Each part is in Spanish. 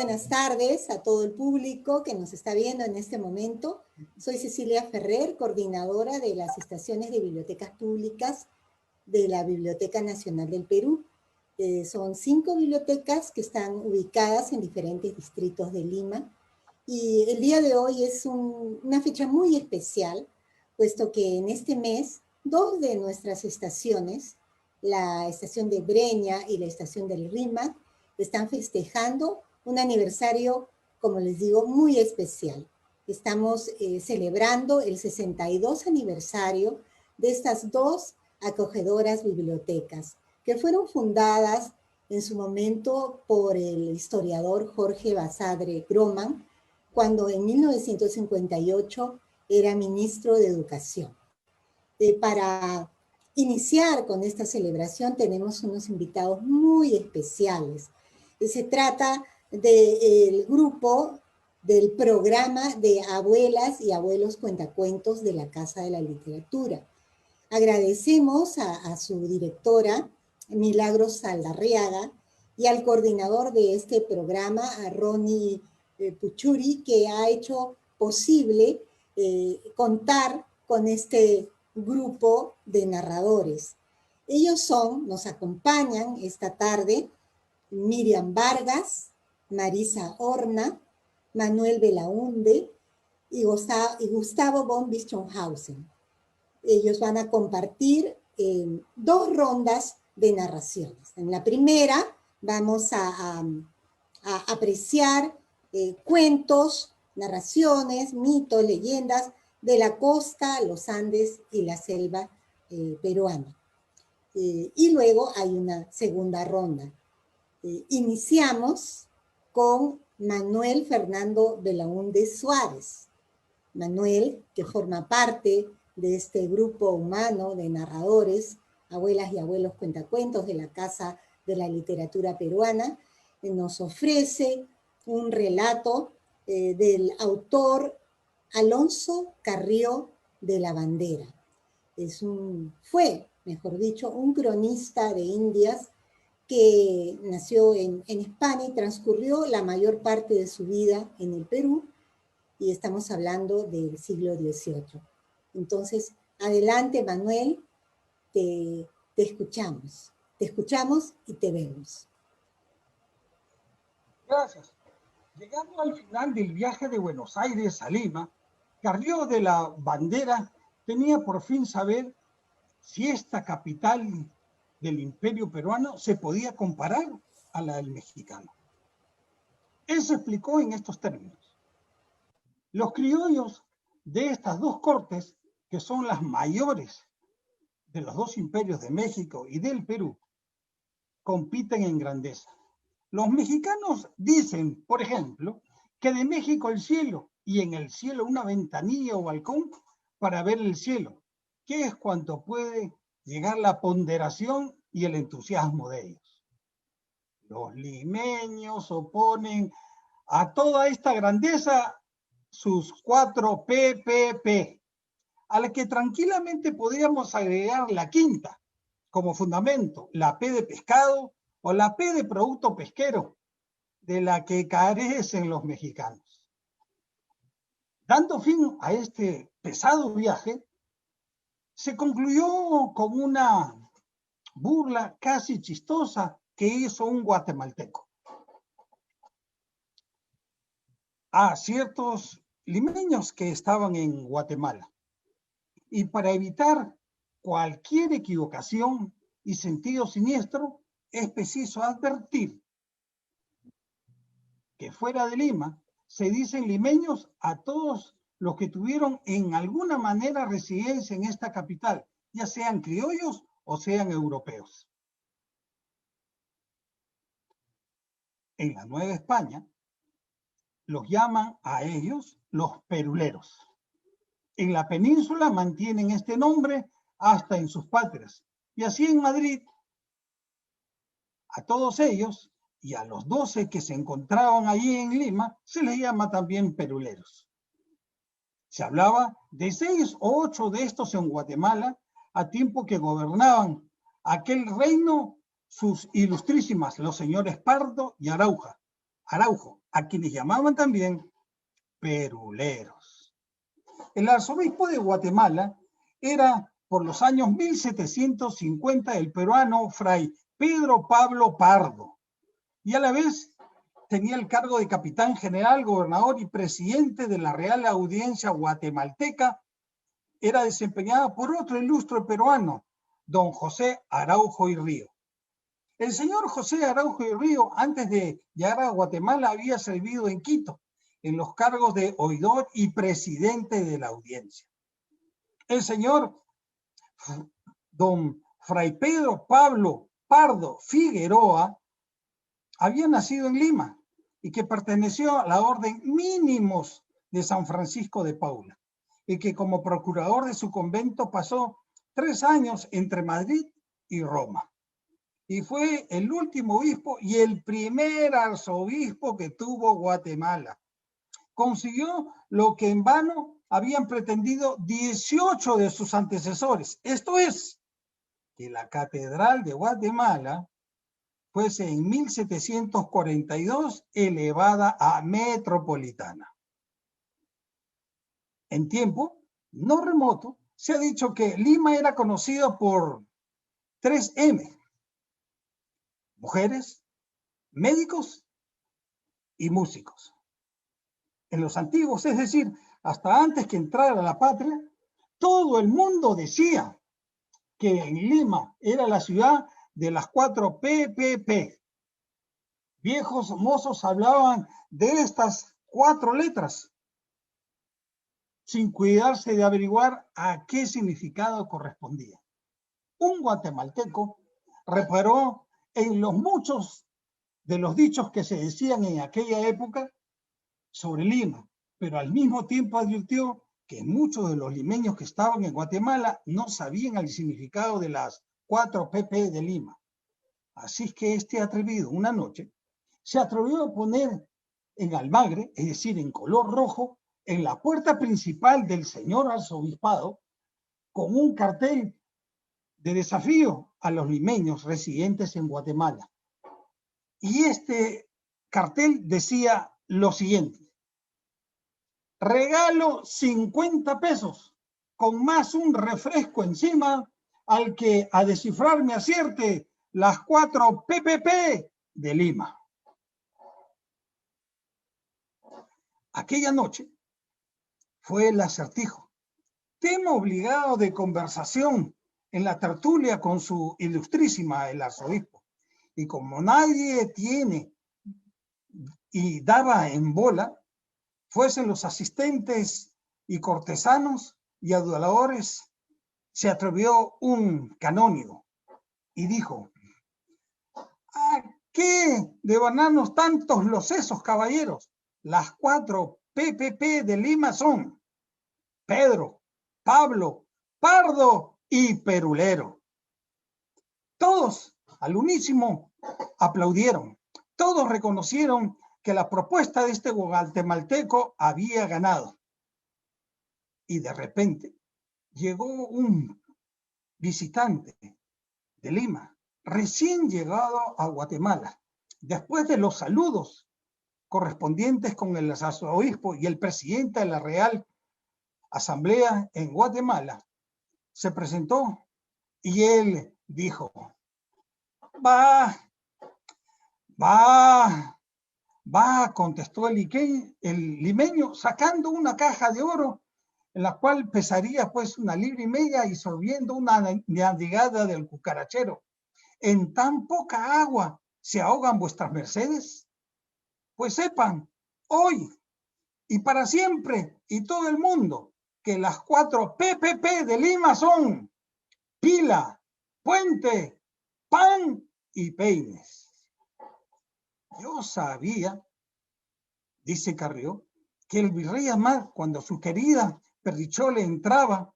buenas tardes a todo el público que nos está viendo en este momento. Soy Cecilia Ferrer, coordinadora de las estaciones de bibliotecas públicas de la Biblioteca Nacional del Perú. Son 5 bibliotecas que están ubicadas en diferentes distritos de Lima. Y el día de hoy es una fecha muy especial, puesto que en este mes 2 de nuestras estaciones, la estación de Breña y la estación del Rímac, están festejando un aniversario, como les digo, muy especial. Estamos celebrando el 62 aniversario de estas 2 acogedoras bibliotecas, que fueron fundadas en su momento por el historiador Jorge Basadre Groman, cuando en 1958 era ministro de Educación. Para iniciar con esta celebración tenemos unos invitados muy especiales. Se trata del grupo del programa de abuelas y abuelos cuentacuentos de la Casa de la Literatura. Agradecemos a su directora, Milagros Saldarriaga, y al coordinador de este programa, a Ronnie Puchuri, que ha hecho posible contar con este grupo de narradores. Ellos nos acompañan esta tarde, Miriam Vargas, Marisa Horna, Manuel Belaunde y Gustavo von Bischofhausen. Ellos van a compartir 2 rondas de narraciones. En la primera vamos a apreciar cuentos, narraciones, mitos, leyendas de la costa, los Andes y la selva peruana. Y luego hay una segunda ronda. Iniciamos con Manuel Fernando Belaunde Suárez. Manuel, que forma parte de este grupo humano de narradores, abuelas y abuelos cuentacuentos de la Casa de la Literatura Peruana, nos ofrece un relato del autor Alonso Carrió de la Bandera. Fue, mejor dicho, un cronista de Indias que nació en España y transcurrió la mayor parte de su vida en el Perú, y estamos hablando del siglo XVIII. Entonces, adelante, Manuel, te escuchamos. Te escuchamos y te vemos. Gracias. Llegando al final del viaje de Buenos Aires a Lima, Carrió de la Bandera tenía por fin saber si esta capital del imperio peruano se podía comparar a la del mexicano. Él se explicó en estos términos. Los criollos de estas 2 cortes, que son las mayores de los 2 imperios de México y del Perú, compiten en grandeza. Los mexicanos dicen, por ejemplo, que de México el cielo, y en el cielo una ventanilla o balcón para ver el cielo, que es cuanto puede llegar la ponderación y el entusiasmo de ellos. Los limeños oponen a toda esta grandeza sus 4 PPP, a la que tranquilamente podríamos agregar la quinta como fundamento, la P de pescado o la P de producto pesquero, de la que carecen los mexicanos. Dando fin a este pesado viaje, se concluyó con una burla casi chistosa que hizo un guatemalteco a ciertos limeños que estaban en Guatemala. Y para evitar cualquier equivocación y sentido siniestro, es preciso advertir que fuera de Lima se dicen limeños a todos los que tuvieron en alguna manera residencia en esta capital, ya sean criollos o sean europeos. En la Nueva España los llaman a ellos los peruleros. En la península mantienen este nombre hasta en sus patrias. Y así en Madrid, a todos ellos y a los 12 que se encontraban allí en Lima, se les llama también peruleros. Se hablaba de 6 o 8 de estos en Guatemala, a tiempo que gobernaban aquel reino sus ilustrísimas, los señores Pardo y Araujo, a quienes llamaban también peruleros. El arzobispo de Guatemala era por los años 1750 el peruano Fray Pedro Pablo Pardo, y a la vez tenía el cargo de capitán general, gobernador y presidente de la Real Audiencia Guatemalteca. Era desempeñada por otro ilustre peruano, don José Araujo y Río. El señor José Araujo y Río, antes de llegar a Guatemala, había servido en Quito, en los cargos de oidor y presidente de la audiencia. El señor don Fray Pedro Pablo Pardo Figueroa había nacido en Lima y que perteneció a la orden mínimos de San Francisco de Paula, y que como procurador de su convento pasó 3 años entre Madrid y Roma. Y fue el último obispo y el primer arzobispo que tuvo Guatemala. Consiguió lo que en vano habían pretendido 18 de sus antecesores. Esto es, que la Catedral de Guatemala fuese en 1742 elevada a metropolitana. En tiempo no remoto, se ha dicho que Lima era conocido por 3 M: mujeres, médicos y músicos. En los antiguos, es decir, hasta antes que entrara la patria, todo el mundo decía que en Lima era la ciudad de las 4 PPP. Viejos mozos hablaban de estas 4 letras, sin cuidarse de averiguar a qué significado correspondía. Un guatemalteco reparó en los muchos de los dichos que se decían en aquella época sobre Lima, pero al mismo tiempo advirtió que muchos de los limeños que estaban en Guatemala no sabían el significado de las 4 PP de Lima. Así es que este atrevido, una noche, se atrevió a poner en almagre, es decir, en color rojo, en la puerta principal del señor arzobispado, con un cartel de desafío a los limeños residentes en Guatemala. Y este cartel decía lo siguiente: regalo 50 pesos, con más un refresco encima, al que a descifrar me acierte las 4 PPP de Lima. Aquella noche fue el acertijo, tema obligado de conversación en la tertulia con su ilustrísima el arzobispo. Y como nadie tiene y daba en bola, fuesen los asistentes y cortesanos y aduladores, se atrevió un canónigo y dijo: ¿a qué devanarnos tantos los sesos, caballeros? Las 4 PPP de Lima son Pedro, Pablo, Pardo y Perulero. Todos al unísono aplaudieron. Todos reconocieron que la propuesta de este guatemalteco había ganado. Y de repente llegó un visitante de Lima, recién llegado a Guatemala. Después de los saludos correspondientes con el arzobispo y el presidente de la Real Asamblea en Guatemala, se presentó y él dijo: va, contestó el limeño, sacando una caja de oro, en la cual pesaría pues 1,5 libras y sorbiendo una navegada del cucarachero. ¿En tan poca agua se ahogan vuestras mercedes? Pues sepan, hoy y para siempre, y todo el mundo, que las 4 PPP de Lima son pila, puente, pan y peines. Yo sabía, dice Carrió, que el virrey Amar, cuando su querida Perdichole entraba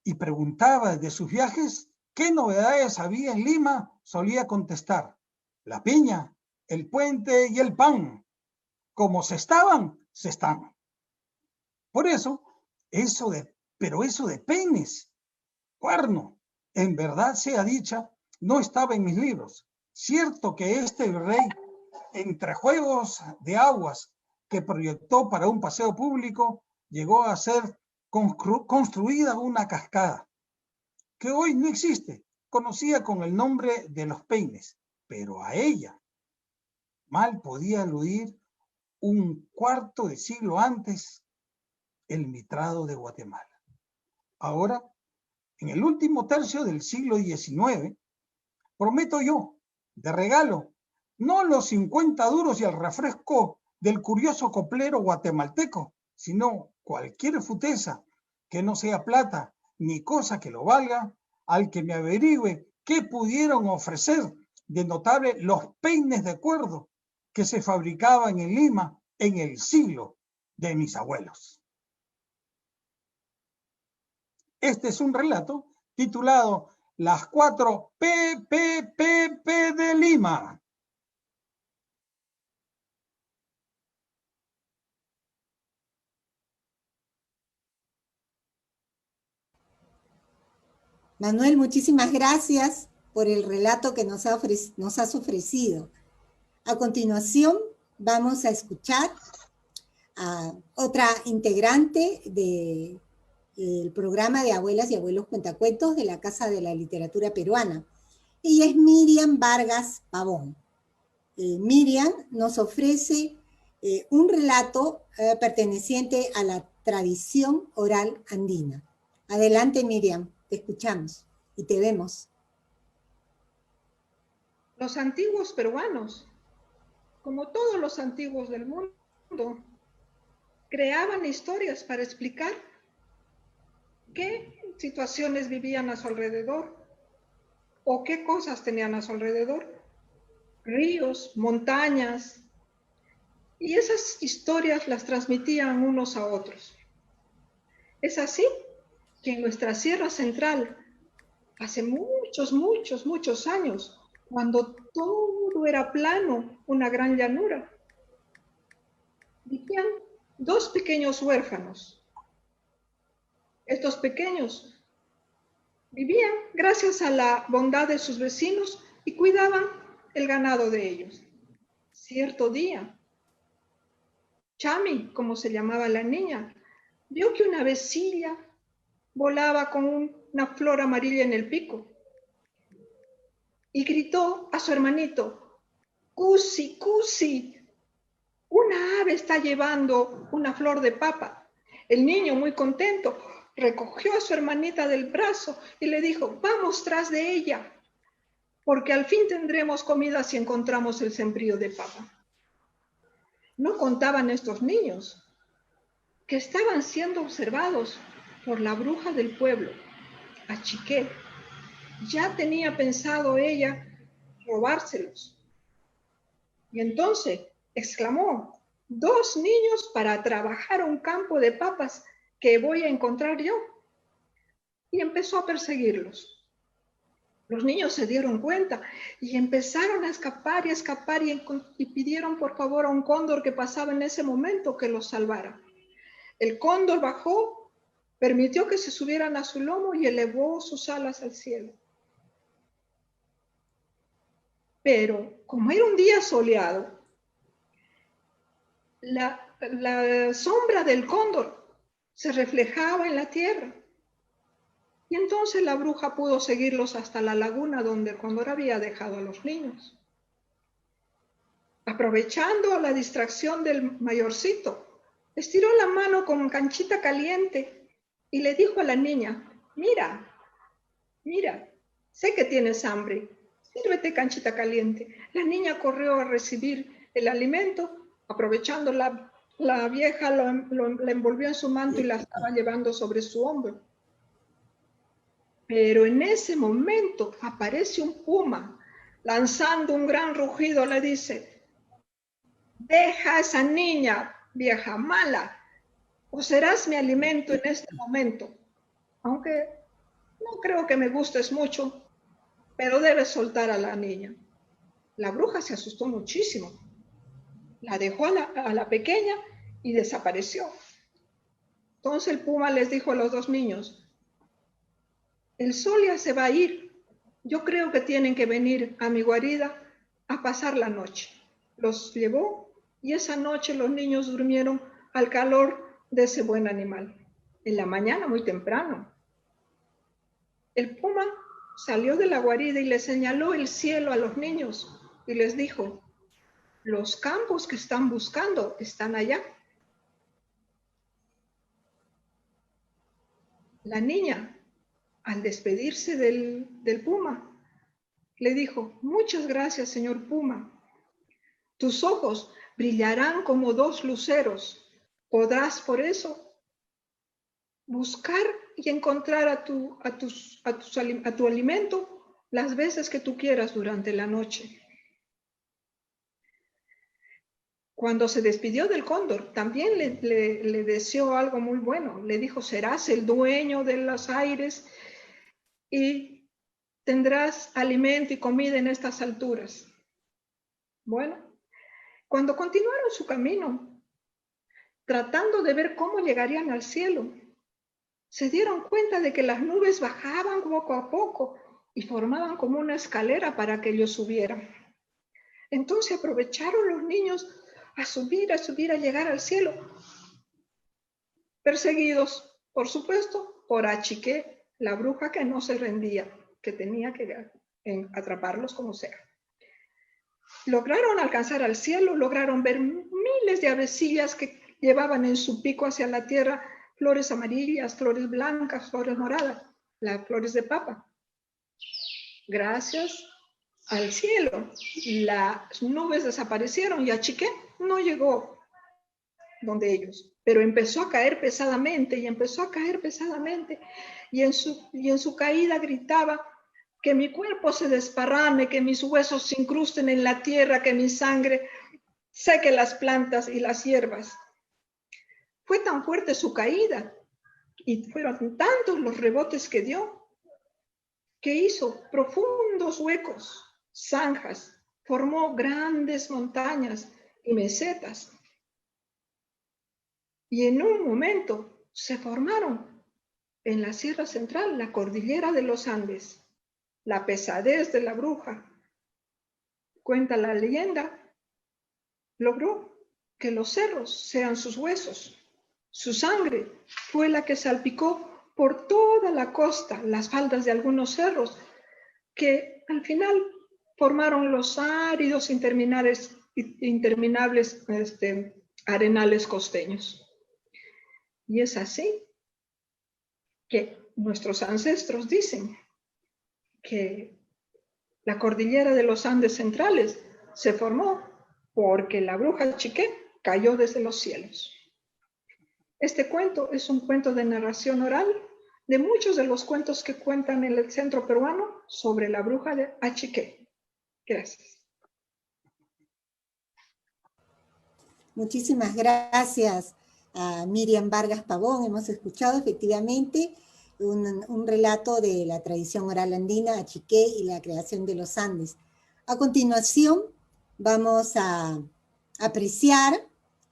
y preguntaba de sus viajes qué novedades había en Lima, solía contestar: la piña, el puente y el pan. Como se estaban, se están. Por eso, pero eso de peines, cuerno, en verdad sea dicha, no estaba en mis libros. Cierto que este rey entre juegos de aguas que proyectó para un paseo público, llegó a ser construida una cascada, que hoy no existe, conocida con el nombre de Los Peines, pero a ella mal podía aludir un cuarto de siglo antes el mitrado de Guatemala. Ahora, en el último tercio del siglo XIX, prometo yo, de regalo, no los 50 duros y el refresco del curioso coplero guatemalteco, sino cualquier futeza que no sea plata ni cosa que lo valga, al que me averigüe qué pudieron ofrecer de notable los peines de cuerdo que se fabricaban en Lima en el siglo de mis abuelos. Este es un relato titulado Las 4 PPPP de Lima. Manuel, muchísimas gracias por el relato que nos has ofrecido. A continuación, vamos a escuchar a otra integrante del programa de Abuelas y Abuelos Cuentacuentos de la Casa de la Literatura Peruana. Ella es Miriam Vargas Pavón. Miriam nos ofrece un relato perteneciente a la tradición oral andina. Adelante, Miriam, te escuchamos y te vemos. Los antiguos peruanos, como todos los antiguos del mundo, creaban historias para explicar qué situaciones vivían a su alrededor o qué cosas tenían a su alrededor. Ríos, montañas, y esas historias las transmitían unos a otros. Es así que en nuestra Sierra Central, hace muchos años, cuando todo era plano, una gran llanura, vivían dos pequeños huérfanos. Estos pequeños vivían gracias a la bondad de sus vecinos y cuidaban el ganado de ellos. Cierto día, Chami, como se llamaba la niña, vio que una avecilla volaba con una flor amarilla en el pico y gritó a su hermanito: "Cusi, Cusi, una ave está llevando una flor de papa". El niño, muy contento, recogió a su hermanita del brazo y le dijo: "Vamos tras de ella, porque al fin tendremos comida si encontramos el sembrío de papa". No contaban estos niños que estaban siendo observados por la bruja del pueblo, Achiqué. Ya tenía pensado ella robárselos. Y entonces exclamó: "2 niños para trabajar un campo de papas que voy a encontrar yo". Y empezó a perseguirlos. Los niños se dieron cuenta y empezaron a escapar y pidieron por favor a un cóndor que pasaba en ese momento que los salvara. El cóndor bajó, permitió que se subieran a su lomo y elevó sus alas al cielo. Pero como era un día soleado, la sombra del cóndor se reflejaba en la tierra. Y entonces la bruja pudo seguirlos hasta la laguna donde el cóndor había dejado a los niños. Aprovechando la distracción del mayorcito, estiró la mano con canchita caliente y le dijo a la niña: "Mira, mira, sé que tienes hambre, sírvete canchita caliente". La niña corrió a recibir el alimento, aprovechando la vieja la envolvió en su manto y la estaba llevando sobre su hombro. Pero en ese momento aparece un puma, lanzando un gran rugido, le dice: "Deja a esa niña, vieja mala, o serás mi alimento en este momento. Aunque no creo que me gustes mucho, pero debes soltar a la niña". La bruja se asustó muchísimo. La dejó a la pequeña y desapareció. Entonces el puma les dijo a los 2 niños: "El sol ya se va a ir. Yo creo que tienen que venir a mi guarida a pasar la noche". los llevó y esa noche los niños durmieron al calor de ese buen animal. En la mañana, muy temprano, el puma salió de la guarida y le señaló el cielo a los niños y les dijo: los campos que están buscando están allá. La niña, al despedirse del puma, le dijo: muchas gracias, señor puma. Tus ojos brillarán como dos luceros. Podrás por eso buscar y encontrar a tu alimento las veces que tú quieras durante la noche. Cuando se despidió del cóndor, también le deseó algo muy bueno. Le dijo: serás el dueño de los aires y tendrás alimento y comida en estas alturas. Bueno, cuando continuaron su camino, tratando de ver cómo llegarían al cielo, se dieron cuenta de que las nubes bajaban poco a poco y formaban como una escalera para que ellos subieran. Entonces aprovecharon los niños a subir, a llegar al cielo, perseguidos, por supuesto, por Achique, la bruja que no se rendía, que tenía que atraparlos como sea. Lograron alcanzar al cielo, lograron ver miles de avecillas que llevaban en su pico hacia la tierra flores amarillas, flores blancas, flores moradas, las flores de papa. Gracias al cielo, las nubes desaparecieron y Achique no llegó donde ellos, pero empezó a caer pesadamente y empezó a caer pesadamente y en su caída gritaba: que mi cuerpo se desparrame, que mis huesos se incrusten en la tierra, que mi sangre seque las plantas y las hierbas. Fue tan fuerte su caída y fueron tantos los rebotes que dio, que hizo profundos huecos, zanjas, formó grandes montañas y mesetas. Y en un momento se formaron en la Sierra Central la cordillera de los Andes. La pesadez de la bruja, cuenta la leyenda, logró que los cerros sean sus huesos. Su sangre fue la que salpicó por toda la costa, las faldas de algunos cerros, que al final formaron los áridos interminables arenales costeños. Y es así que nuestros ancestros dicen que la cordillera de los Andes centrales se formó porque la bruja Achique cayó desde los cielos. Este cuento es un cuento de narración oral de muchos de los cuentos que cuentan en el centro peruano sobre la bruja de Achique. Gracias. Muchísimas gracias a Miriam Vargas Pavón. Hemos escuchado efectivamente un relato de la tradición oral andina, Achique y la creación de los Andes. A continuación, vamos a apreciar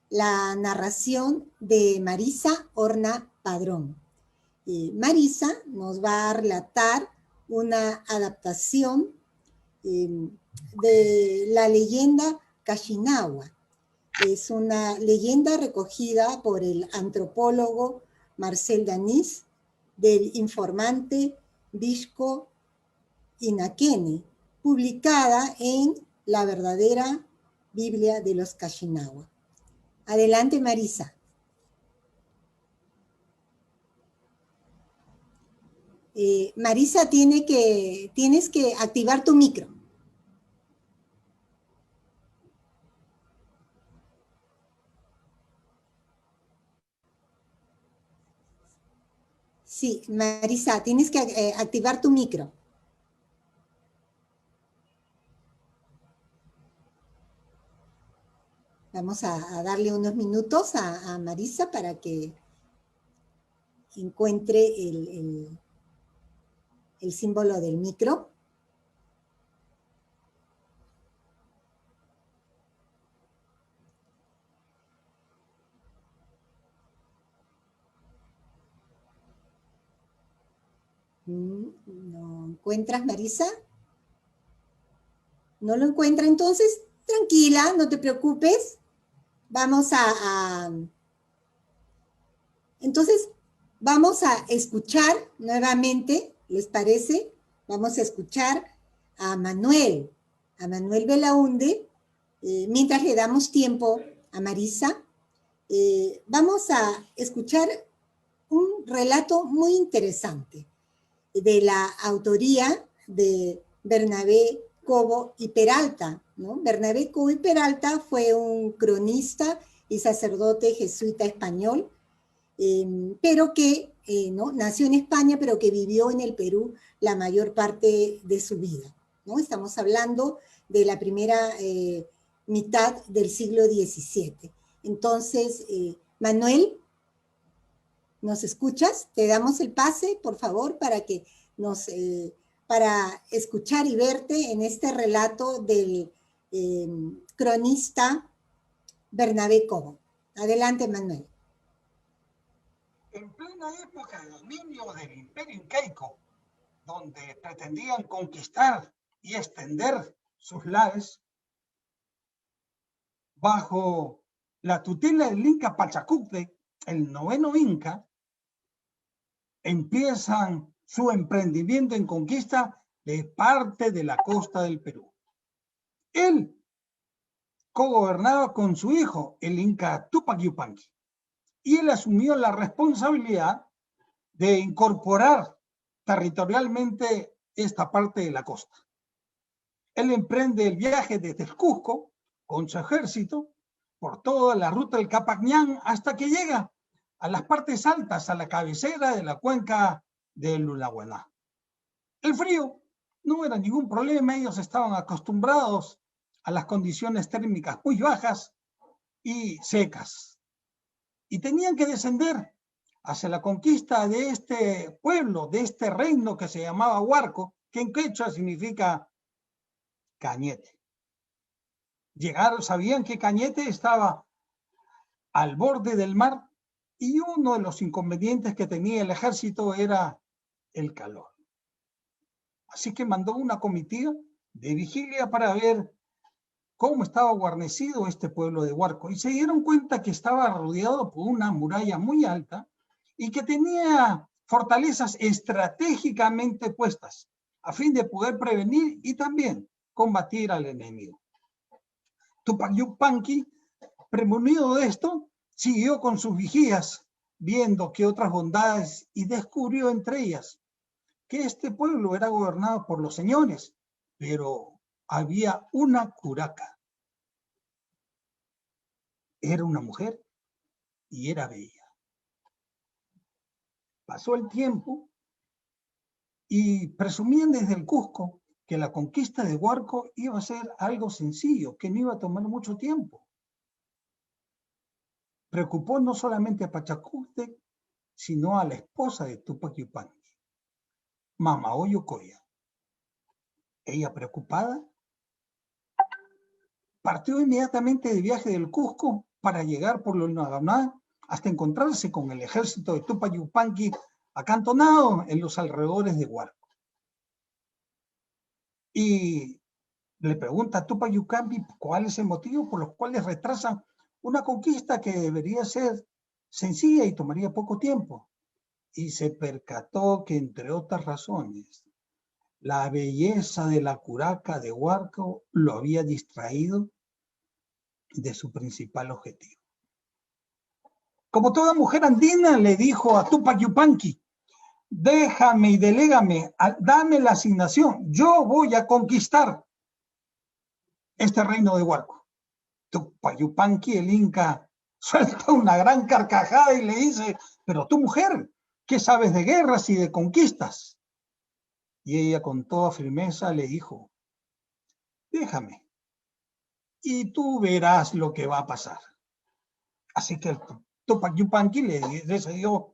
la narración de Marisa Horna Padrón. Marisa nos va a relatar una adaptación de la leyenda Kashinahua. Es una leyenda recogida por el antropólogo Marcel Danís del informante Vishko Inakene, publicada en La verdadera Biblia de los Kashinahua. Adelante, Marisa. Marisa, tienes que activar tu micro. Sí, Marisa, tienes que activar tu micro. Vamos a darle unos minutos a Marisa para que encuentre el símbolo del micro. ¿No encuentras, Marisa? ¿No lo encuentra entonces? Tranquila, no te preocupes. Vamos Entonces, vamos a escuchar nuevamente, ¿les parece? Vamos a escuchar a Manuel Belaunde, mientras le damos tiempo a Marisa. Vamos a escuchar un relato muy interesante de la autoría de Bernabé Cobo y Peralta, ¿no? Bernabé Cobo y Peralta fue un cronista y sacerdote jesuita español, pero que ¿no? nació en España, pero que vivió en el Perú la mayor parte de su vida, ¿no? Estamos hablando de la primera mitad del siglo XVII. Entonces, Manuel, ¿nos escuchas? Te damos el pase, por favor, para escuchar y verte en este relato del cronista Bernabé Cobo. Adelante, Manuel. En plena época de dominio del Imperio Incaico, donde pretendían conquistar y extender sus lares, bajo la tutela del Inca Pachacuti, el noveno Inca, empiezan su emprendimiento en conquista de parte de la costa del Perú. Él cogobernaba con su hijo, el Inca Tupac Yupanqui, y él asumió la responsabilidad de incorporar territorialmente esta parte de la costa. Él emprende el viaje desde el Cusco con su ejército por toda la ruta del Capañán hasta que llega a las partes altas, a la cabecera de la cuenca del Lunahuaná. El frío no era ningún problema, ellos estaban acostumbrados a las condiciones térmicas muy bajas y secas. Y tenían que descender hacia la conquista de este pueblo, de este reino que se llamaba Huarco, que en quechua significa Cañete. Llegaron, sabían que Cañete estaba al borde del mar y uno de los inconvenientes que tenía el ejército era el calor. Así que mandó una comitiva de vigilia para ver cómo estaba guarnecido este pueblo de Huarco. Y se dieron cuenta que estaba rodeado por una muralla muy alta y que tenía fortalezas estratégicamente puestas a fin de poder prevenir y también combatir al enemigo. Tupac Yupanqui, premonido de esto, siguió con sus vigías, viendo que otras bondades, y descubrió entre ellas que este pueblo era gobernado por los señores, pero había una curaca. Era una mujer y era bella. Pasó el tiempo y presumían desde el Cusco que la conquista de Huarco iba a ser algo sencillo, que no iba a tomar mucho tiempo. Preocupó no solamente a Pachacuti, sino a la esposa de Tupac Yupanqui, Mamaoyo Coya. Ella, preocupada, partió inmediatamente de viaje del Cusco para llegar por Lunahuaná hasta encontrarse con el ejército de Tupac Yupanqui acantonado en los alrededores de Huarco. Y le pregunta a Tupac Yupanqui cuál es el motivo por los cuales retrasan una conquista que debería ser sencilla y tomaría poco tiempo. Y se percató que, entre otras razones, la belleza de la curaca de Huarco lo había distraído de su principal objetivo. Como toda mujer andina, le dijo a Tupac Yupanqui: déjame y delégame, dame la asignación, yo voy a conquistar este reino de Huarco. Tupac Yupanqui, el Inca, suelta una gran carcajada y le dice: pero tú, mujer, ¿qué sabes de guerras y de conquistas? Y ella, con toda firmeza, le dijo: déjame y tú verás lo que va a pasar. Así que Tupac Yupanqui le dio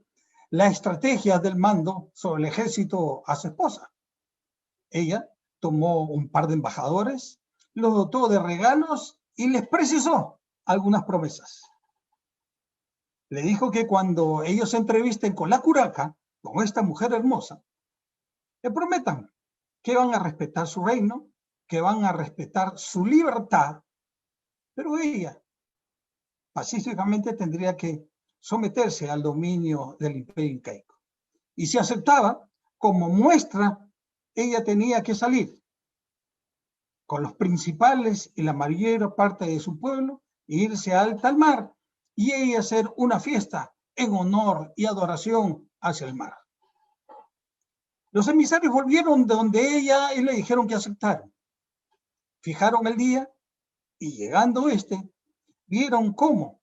la estrategia del mando sobre el ejército a su esposa. Ella tomó un par de embajadores, los dotó de regalos y les precisó algunas promesas. Le dijo que cuando ellos se entrevisten con la curaca, con esta mujer hermosa, le prometan que van a respetar su reino, que van a respetar su libertad Pero ella pacíficamente tendría que someterse al dominio del imperio incaico. Y si aceptaba, como muestra, ella tenía que salir con los principales y la mayor parte de su pueblo e irse a alta mar y ella hacer una fiesta en honor y adoración hacia el mar. Los emisarios volvieron de donde ella y le dijeron que aceptaron. Fijaron el día y llegando vieron cómo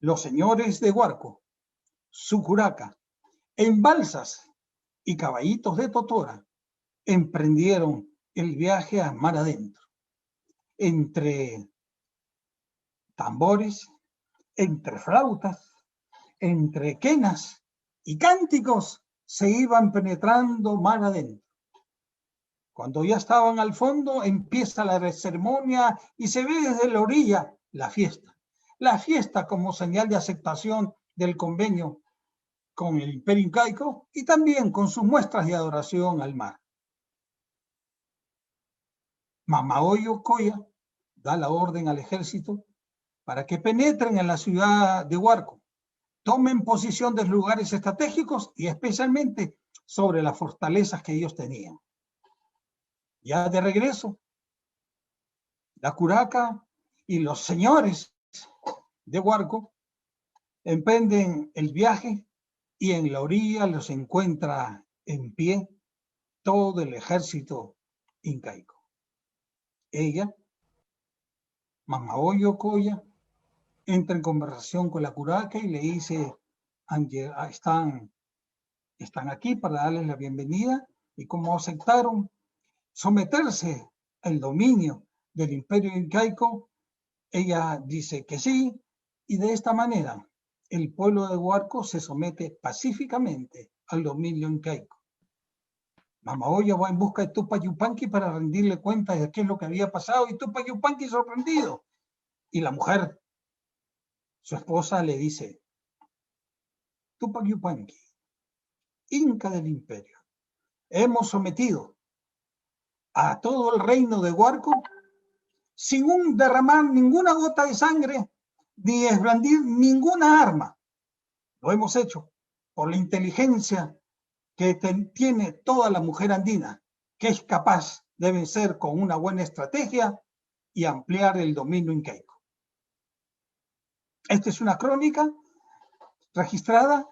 los señores de Huarco, Sucuraca, en balsas y caballitos de totora, emprendieron el viaje a mar adentro. Entre tambores, entre flautas, entre quenas y cánticos, se iban penetrando mar adentro. Cuando ya estaban al fondo, empieza la ceremonia y se ve desde la orilla la fiesta. La fiesta como señal de aceptación del convenio con el imperio incaico y también con sus muestras de adoración al mar. Mamahoyo Ocoya da la orden al ejército para que penetren en la ciudad de Huarco, tomen posición de lugares estratégicos y especialmente sobre las fortalezas que ellos tenían. Ya de regreso, la curaca y los señores de Huarco emprenden el viaje y en la orilla los encuentra en pie todo el ejército incaico. Ella, Mamahoyo Ocoya, entra en conversación con la curaca y le dice, están aquí para darles la bienvenida y como aceptaron someterse al dominio del imperio incaico, ella dice que sí y de esta manera el pueblo de Huarco se somete pacíficamente al dominio incaico. Mamahoyo va en busca de Tupac Yupanqui para rendirle cuenta de qué es lo que había pasado y Tupac Yupanqui sorprendido. Y la mujer, su esposa, le dice, Tupac Yupanqui, inca del imperio, hemos sometido a todo el reino de Huarco sin derramar ninguna gota de sangre ni esblandir ninguna arma. Lo hemos hecho por la inteligencia que tiene toda la mujer andina, que es capaz de vencer con una buena estrategia y ampliar el dominio incaico. Esta es una crónica registrada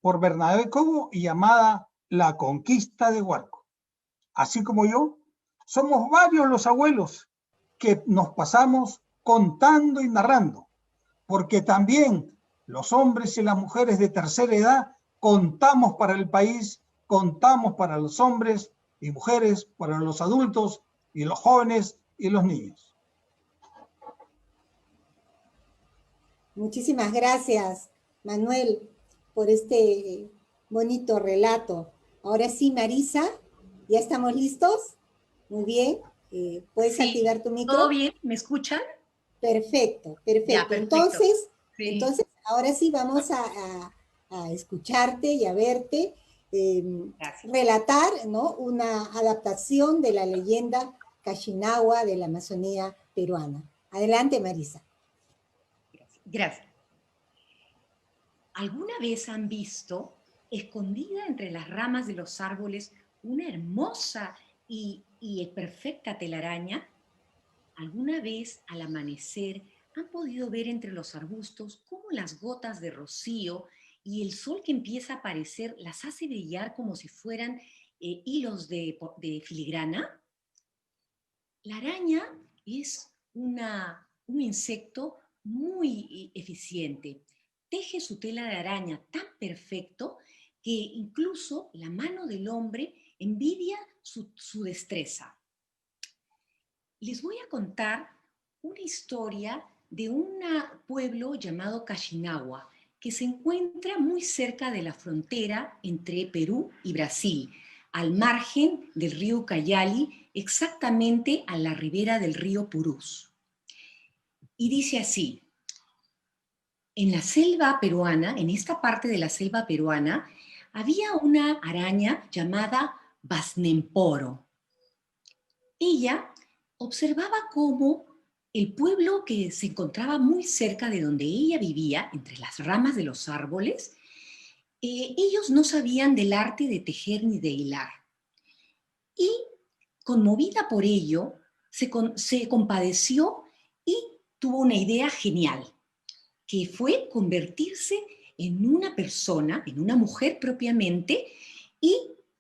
por Bernabé Cobo y llamada La Conquista de Huarco. Así como yo, somos varios los abuelos que nos pasamos contando y narrando, porque también los hombres y las mujeres de tercera edad contamos para el país, contamos para los hombres y mujeres, para los adultos y los jóvenes y los niños. Muchísimas gracias, Manuel, por este bonito relato. Ahora sí, Marisa, ¿ya estamos listos? Muy bien. ¿Puedes activar tu micro? ¿Todo bien? ¿Me escuchan? Perfecto, perfecto. Ya, perfecto. Entonces, ahora sí vamos a escucharte y a verte relatar, ¿no?, una adaptación de la leyenda Kashinahua de la Amazonía peruana. Adelante, Marisa. Gracias. ¿Alguna vez han visto, escondida entre las ramas de los árboles, una hermosa y perfecta telaraña? ¿Alguna vez al amanecer han podido ver entre los arbustos cómo las gotas de rocío y el sol que empieza a aparecer las hace brillar como si fueran hilos de filigrana? La araña es un insecto muy eficiente. Teje su tela de araña tan perfecto que incluso la mano del hombre envidia su destreza. Les voy a contar una historia de un pueblo llamado Kashinahua, que se encuentra muy cerca de la frontera entre Perú y Brasil, al margen del río Ucayali, exactamente a la ribera del río Purús. Y dice así: en la selva peruana, en esta parte de la selva peruana, había una araña llamada Basnemporo. Ella observaba cómo el pueblo que se encontraba muy cerca de donde ella vivía, entre las ramas de los árboles, ellos no sabían del arte de tejer ni de hilar. Y conmovida por ello, se compadeció y tuvo una idea genial, que fue convertirse en una persona, en una mujer propiamente,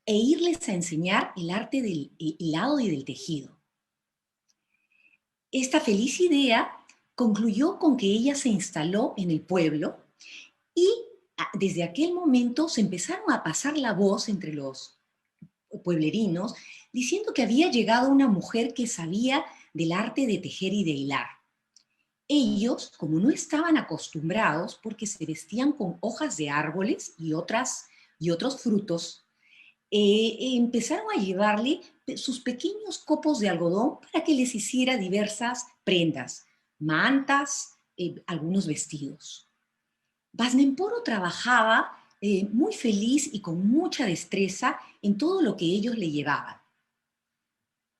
e irles a enseñar el arte del hilado y del tejido. Esta feliz idea concluyó con que ella se instaló en el pueblo y desde aquel momento se empezaron a pasar la voz entre los pueblerinos diciendo que había llegado una mujer que sabía del arte de tejer y de hilar. Ellos, como no estaban acostumbrados, porque se vestían con hojas de árboles y otros frutos, empezaron a llevarle sus pequeños copos de algodón para que les hiciera diversas prendas, mantas, algunos vestidos. Basnemporo trabajaba muy feliz y con mucha destreza en todo lo que ellos le llevaban.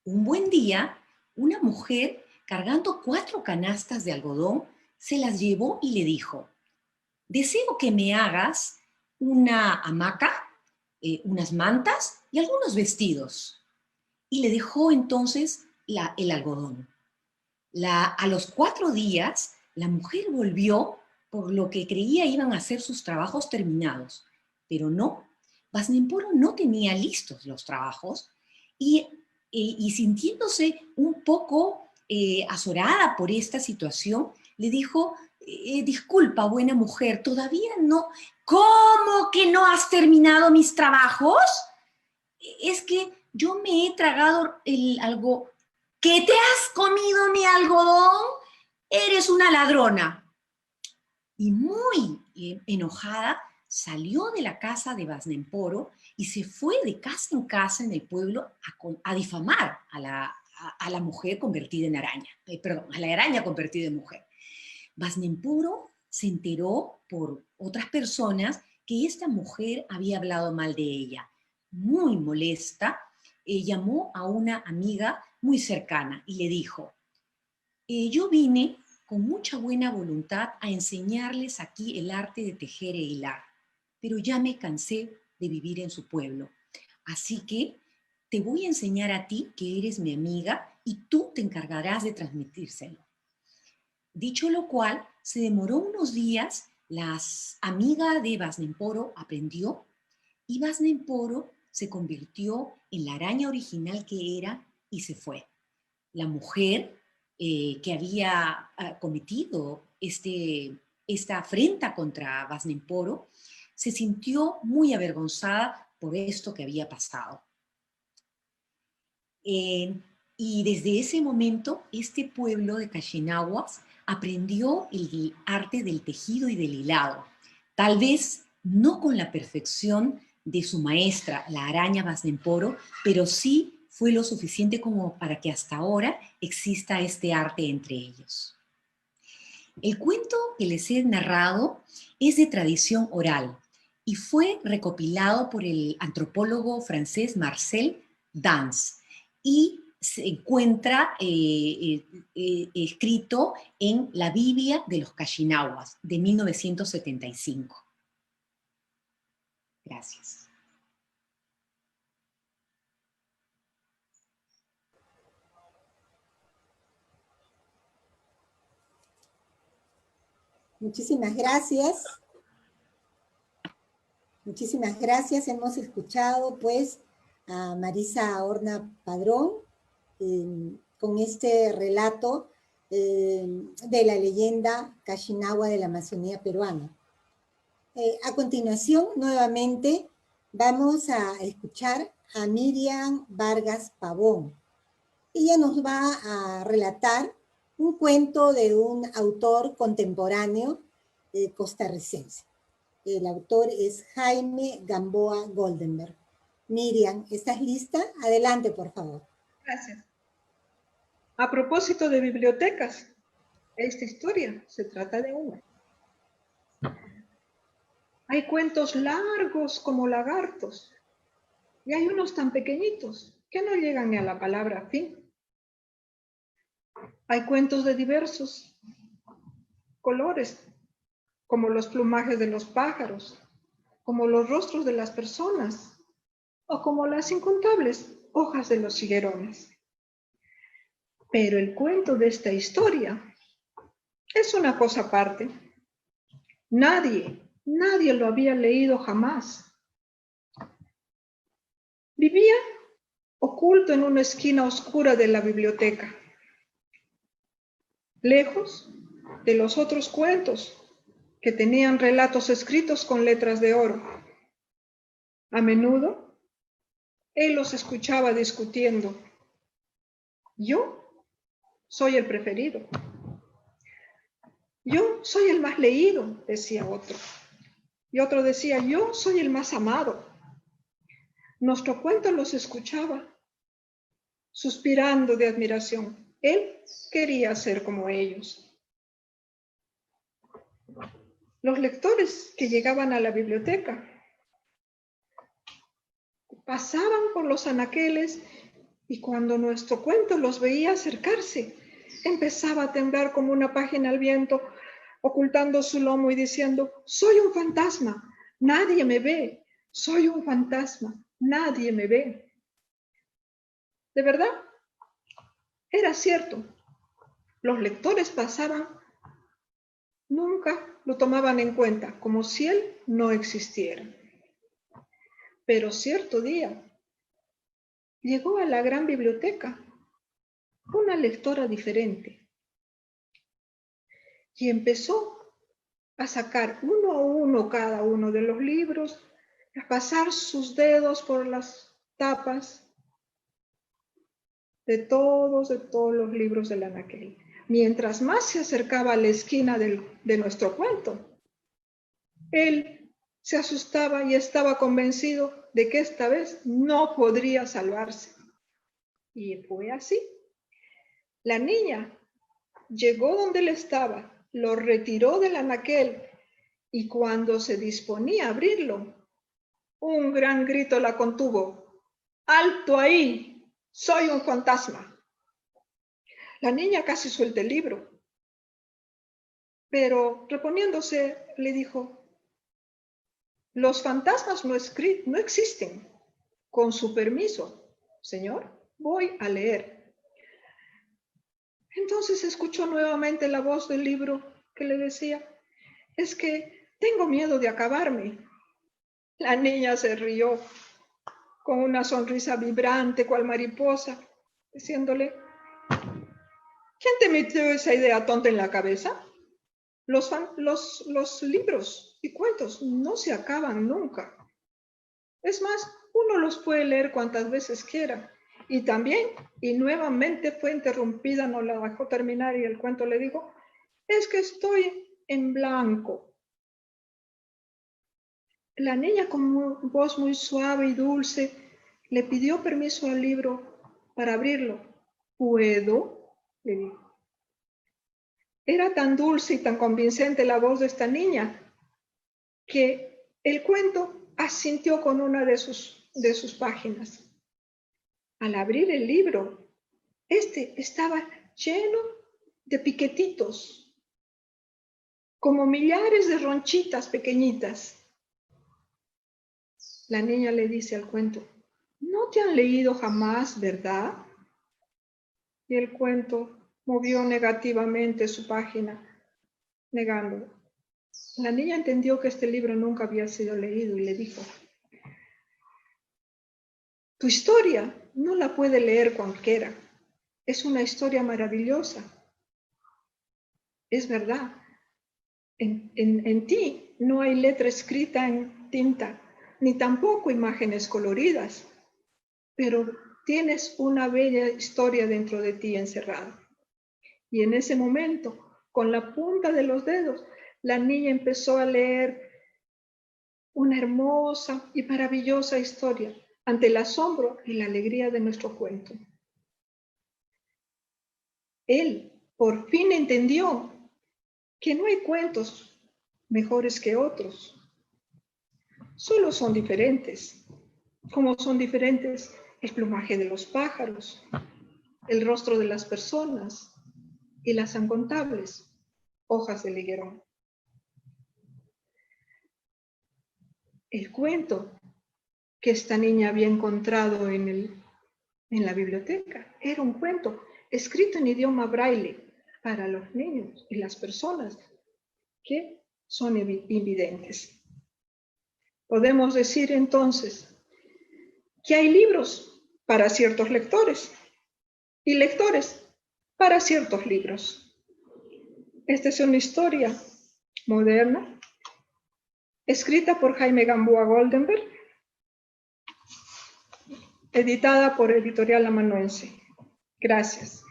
Un buen día, una mujer, cargando 4 canastas de algodón, se las llevó y le dijo: deseo que me hagas una hamaca, unas mantas y algunos vestidos. Y le dejó entonces el algodón. A los 4 días, la mujer volvió, por lo que creía iban a ser sus trabajos terminados. Pero no, Basnemporo no tenía listos los trabajos y sintiéndose un poco azorada por esta situación, le dijo: disculpa, buena mujer, todavía no. ¿Cómo que no has terminado mis trabajos? Es que yo me he tragado algo. ¿Que te has comido mi algodón? Eres una ladrona. Y muy enojada, salió de la casa de Basnemporo y se fue de casa en casa en el pueblo a difamar a la mujer convertida en araña. A la araña convertida en mujer. Basnemporo se enteró por otras personas que esta mujer había hablado mal de ella. Muy molesta, llamó a una amiga muy cercana y le dijo: yo vine con mucha buena voluntad a enseñarles aquí el arte de tejer e hilar, pero ya me cansé de vivir en su pueblo. Así que te voy a enseñar a ti, que eres mi amiga, y tú te encargarás de transmitírselo. Dicho lo cual, se demoró unos días, la amiga de Basnemporo aprendió y Basnemporo se convirtió en la araña original que era y se fue. La mujer que había cometido esta afrenta contra Basnemporo se sintió muy avergonzada por esto que había pasado. Y desde ese momento, este pueblo de Cachinahuas aprendió el arte del tejido y del hilado, tal vez no con la perfección de su maestra, la araña Basnemporo, pero sí fue lo suficiente como para que hasta ahora exista este arte entre ellos. El cuento que les he narrado es de tradición oral y fue recopilado por el antropólogo francés Marcel Dance y se encuentra escrito en la Biblia de los Cachinahuas de 1975. Gracias. Muchísimas gracias. Muchísimas gracias. Hemos escuchado pues a Marisa Horna Padrón con este relato de la leyenda Cachinagua de la Amazonía peruana. A continuación, nuevamente, vamos a escuchar a Miriam Vargas Pavón. Ella nos va a relatar un cuento de un autor contemporáneo costarricense. El autor es Jaime Gamboa Goldenberg. Miriam, ¿estás lista? Adelante, por favor. Gracias. A propósito de bibliotecas, esta historia se trata de una. Hay cuentos largos como lagartos y hay unos tan pequeñitos que no llegan ni a la palabra fin. Hay cuentos de diversos colores, como los plumajes de los pájaros, como los rostros de las personas, o como las incontables hojas de los higuerones. Pero el cuento de esta historia es una cosa aparte. Nadie lo había leído jamás. Vivía oculto en una esquina oscura de la biblioteca, lejos de los otros cuentos que tenían relatos escritos con letras de oro. A menudo, él los escuchaba discutiendo. Yo soy el preferido. Yo soy el más leído, decía otro. Y otro decía, yo soy el más amado. Nuestro cuento los escuchaba, suspirando de admiración. Él quería ser como ellos. Los lectores que llegaban a la biblioteca pasaban por los anaqueles y cuando nuestro cuento los veía acercarse, empezaba a temblar como una página al viento, ocultando su lomo y diciendo, soy un fantasma, nadie me ve, soy un fantasma, nadie me ve. De verdad, era cierto. Los lectores pasaban, nunca lo tomaban en cuenta, como si él no existiera. Pero cierto día, llegó a la gran biblioteca una lectora diferente y empezó a sacar uno a uno cada uno de los libros, a pasar sus dedos por las tapas de todos los libros del anaquel. Mientras más se acercaba a la esquina de nuestro cuento, él se asustaba y estaba convencido de que esta vez no podría salvarse. Y fue así. La niña llegó donde él estaba, lo retiró del anaquel y cuando se disponía a abrirlo, un gran grito la contuvo. ¡Alto ahí! ¡Soy un fantasma! La niña casi suelta el libro, pero reponiéndose le dijo, los fantasmas no existen. Con su permiso, señor, voy a leer. Entonces escuchó nuevamente la voz del libro que le decía, es que tengo miedo de acabarme. La niña se rió con una sonrisa vibrante cual mariposa, diciéndole, ¿quién te metió esa idea tonta en la cabeza? Los libros y cuentos no se acaban nunca. Es más, uno los puede leer cuantas veces quiera. Y también, y nuevamente fue interrumpida, no la dejó terminar y el cuento le dijo, es que estoy en blanco. La niña con voz muy suave y dulce le pidió permiso al libro para abrirlo. ¿Puedo?, le dijo. Era tan dulce y tan convincente la voz de esta niña que el cuento asintió con una de sus páginas. Al abrir el libro, este estaba lleno de piquetitos, como millares de ronchitas pequeñitas. La niña le dice al cuento, ¿no te han leído jamás, verdad? Y el cuento movió negativamente su página, negándolo. La niña entendió que este libro nunca había sido leído y le dijo, tu historia no la puede leer cualquiera. Es una historia maravillosa. Es verdad. En ti no hay letra escrita en tinta, ni tampoco imágenes coloridas, pero tienes una bella historia dentro de ti encerrada. Y en ese momento, con la punta de los dedos, la niña empezó a leer una hermosa y maravillosa historia ante el asombro y la alegría de nuestro cuento. Él por fin entendió que no hay cuentos mejores que otros, solo son diferentes, como son diferentes el plumaje de los pájaros, el rostro de las personas, y las incontables hojas del higuerón. El cuento que esta niña había encontrado en la biblioteca era un cuento escrito en idioma braille para los niños y las personas que son invidentes. Podemos decir entonces que hay libros para ciertos lectores y lectores para ciertos libros. Esta es una historia moderna, escrita por Jaime Gamboa Goldenberg, editada por Editorial Amanuense. Gracias.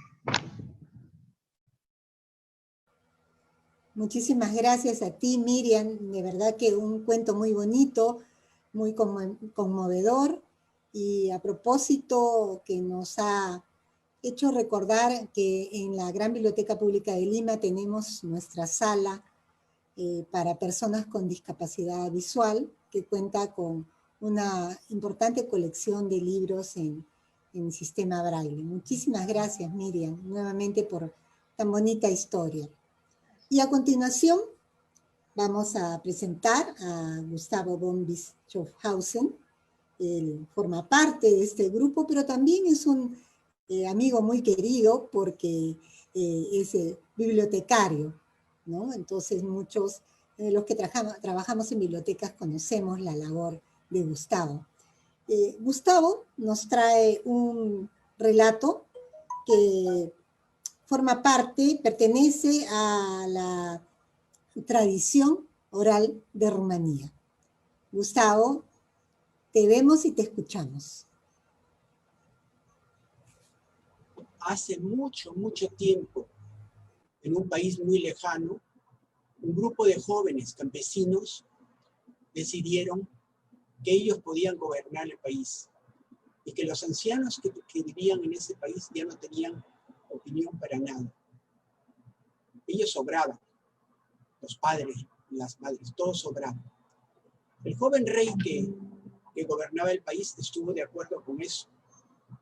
Muchísimas gracias a ti, Miriam. De verdad que un cuento muy bonito, muy conmovedor, y a propósito que nos ha hecho recordar que en la Gran Biblioteca Pública de Lima tenemos nuestra sala para personas con discapacidad visual, que cuenta con una importante colección de libros en sistema braille. Muchísimas gracias, Miriam, nuevamente por tan bonita historia. Y a continuación vamos a presentar a Gustavo von Bischofhausen. Él forma parte de este grupo, pero también es un amigo muy querido porque es bibliotecario, ¿no? Entonces muchos de los que trabajamos en bibliotecas conocemos la labor de Gustavo. Gustavo nos trae un relato que forma parte, pertenece a la tradición oral de Rumanía. Gustavo, te vemos y te escuchamos. Hace mucho, mucho tiempo, en un país muy lejano, un grupo de jóvenes campesinos decidieron que ellos podían gobernar el país y que los ancianos que vivían en ese país ya no tenían opinión para nada. Ellos sobraban, los padres, las madres, todos sobraban. El joven rey que gobernaba el país estuvo de acuerdo con eso.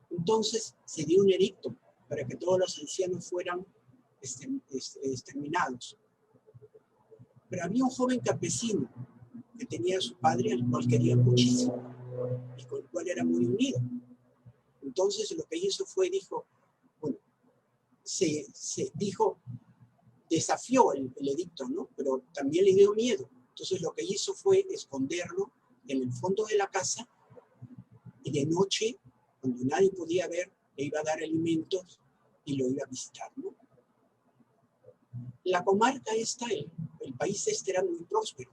Entonces se dio un edicto para que todos los ancianos fueran exterminados. Pero había un joven campesino que tenía a su padre, al cual quería muchísimo y con el cual era muy unido. Entonces lo que hizo fue, desafió el edicto, ¿no? Pero también le dio miedo. Entonces lo que hizo fue esconderlo en el fondo de la casa y de noche, cuando nadie podía ver, le iba a dar alimentos y lo iba a visitar, ¿no? La comarca esta, el país este era muy próspero.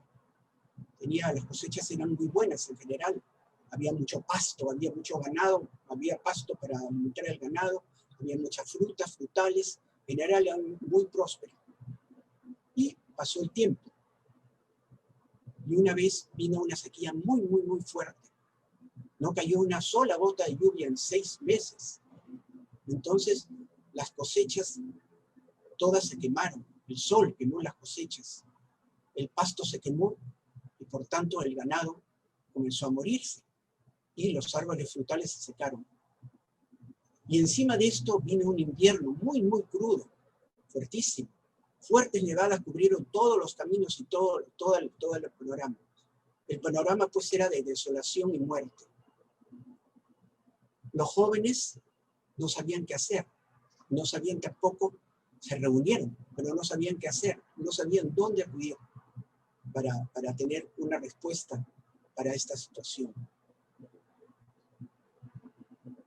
Las cosechas eran muy buenas en general. Había mucho pasto, había mucho ganado, había pasto para alimentar el ganado, había muchas frutas, frutales, en general era muy próspero. Y pasó el tiempo. Y una vez vino una sequía muy, muy, muy fuerte. No cayó una sola gota de lluvia en 6 meses. Entonces, las cosechas todas se quemaron. El sol quemó las cosechas. El pasto se quemó y por tanto el ganado comenzó a morirse. Y los árboles frutales se secaron. Y encima de esto vino un invierno muy, muy crudo, fuertísimo. Fuertes nevadas cubrieron todos los caminos y todo el panorama. El panorama pues era de desolación y muerte. Los jóvenes no sabían qué hacer, no sabían tampoco, se reunieron, pero no sabían qué hacer, no sabían dónde acudir para tener una respuesta para esta situación.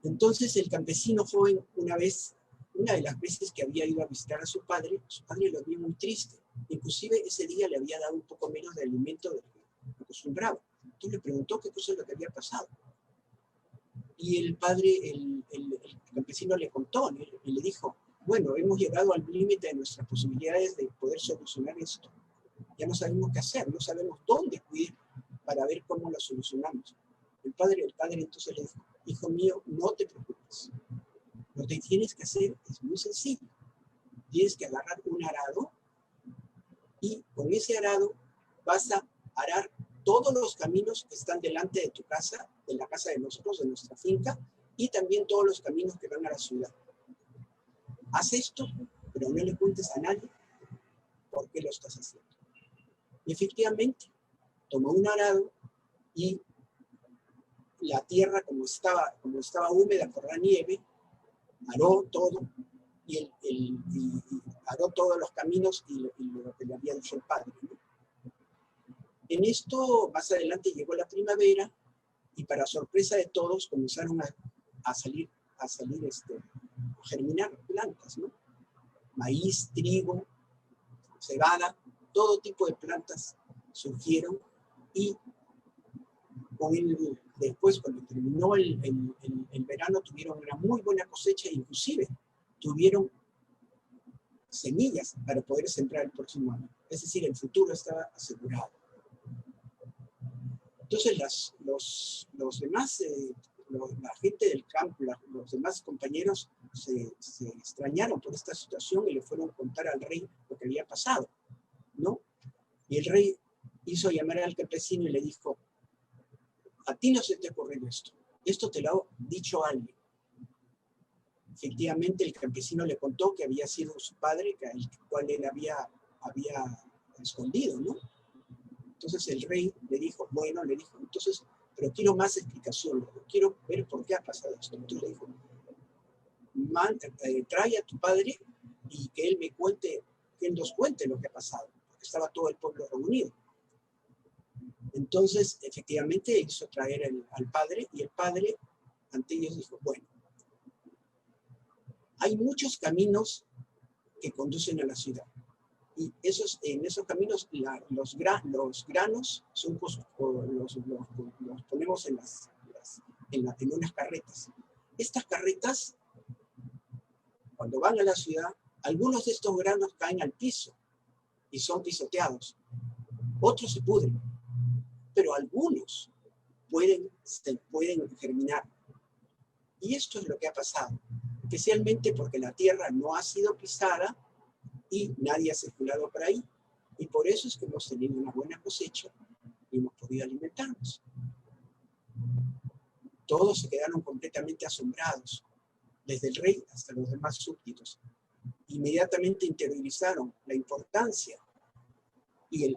Entonces el campesino joven una de las veces que había ido a visitar a su padre lo vio muy triste. Inclusive ese día le había dado un poco menos de alimento del que acostumbraba. Entonces le preguntó qué cosa es lo que había pasado. Y el padre, el campesino le contó y le dijo, bueno, hemos llegado al límite de nuestras posibilidades de poder solucionar esto. Ya no sabemos qué hacer, no sabemos dónde acudir para ver cómo lo solucionamos. El padre entonces le dijo, hijo mío, no te preocupes. Lo que tienes que hacer es muy sencillo. Tienes que agarrar un arado y con ese arado vas a arar todos los caminos que están delante de tu casa, de la casa de nosotros, de nuestra finca, y también todos los caminos que van a la ciudad. Haz esto, pero no le cuentes a nadie por qué lo estás haciendo. Y efectivamente, tomó un arado y la tierra, como estaba húmeda por la nieve, aró todo y aró todos los caminos y lo que le había dicho el padre, ¿no? En esto, más adelante llegó la primavera y para sorpresa de todos comenzaron a germinar plantas, ¿no? Maíz, trigo, cebada, todo tipo de plantas surgieron y después, cuando terminó el verano, tuvieron una muy buena cosecha e inclusive tuvieron semillas para poder sembrar el próximo año. Es decir, el futuro estaba asegurado. Entonces, los demás, la gente del campo, los demás compañeros se extrañaron por esta situación y le fueron a contar al rey lo que había pasado, ¿no? Y el rey hizo llamar al campesino y le dijo: a ti no se te ocurrió esto te lo ha dicho alguien. Efectivamente, el campesino le contó que había sido su padre, el cual él había escondido, ¿no? Entonces el rey le dijo, entonces, pero quiero más explicación, quiero ver por qué ha pasado esto. Entonces le dijo, trae a tu padre y que él nos cuente lo que ha pasado, porque estaba todo el pueblo reunido. Entonces, efectivamente, hizo traer al padre, y el padre ante ellos dijo, bueno, hay muchos caminos que conducen a la ciudad. Y en esos caminos los granos los ponemos en unas carretas. Estas carretas, cuando van a la ciudad, algunos de estos granos caen al piso y son pisoteados. Otros se pudren, pero algunos pueden germinar. Y esto es lo que ha pasado, especialmente porque la tierra no ha sido pisada y nadie ha circulado por ahí. Y por eso es que hemos tenido una buena cosecha y hemos podido alimentarnos. Todos se quedaron completamente asombrados, desde el rey hasta los demás súbditos. Inmediatamente interiorizaron la importancia y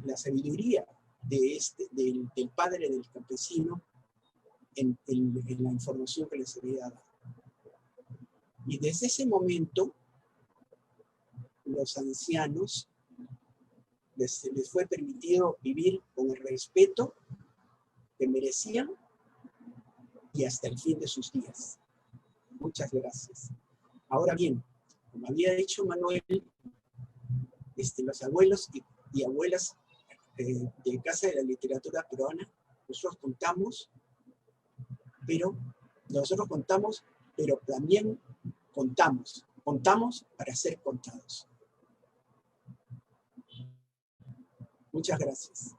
la sabiduría del padre del campesino en la información que les había dado. Y desde ese momento, los ancianos les fue permitido vivir con el respeto que merecían y hasta el fin de sus días. Muchas gracias. Ahora bien, como había dicho Manuel, los abuelos y abuelas de Casa de la Literatura Peruana, nosotros contamos, pero también contamos para ser contados. Muchas gracias.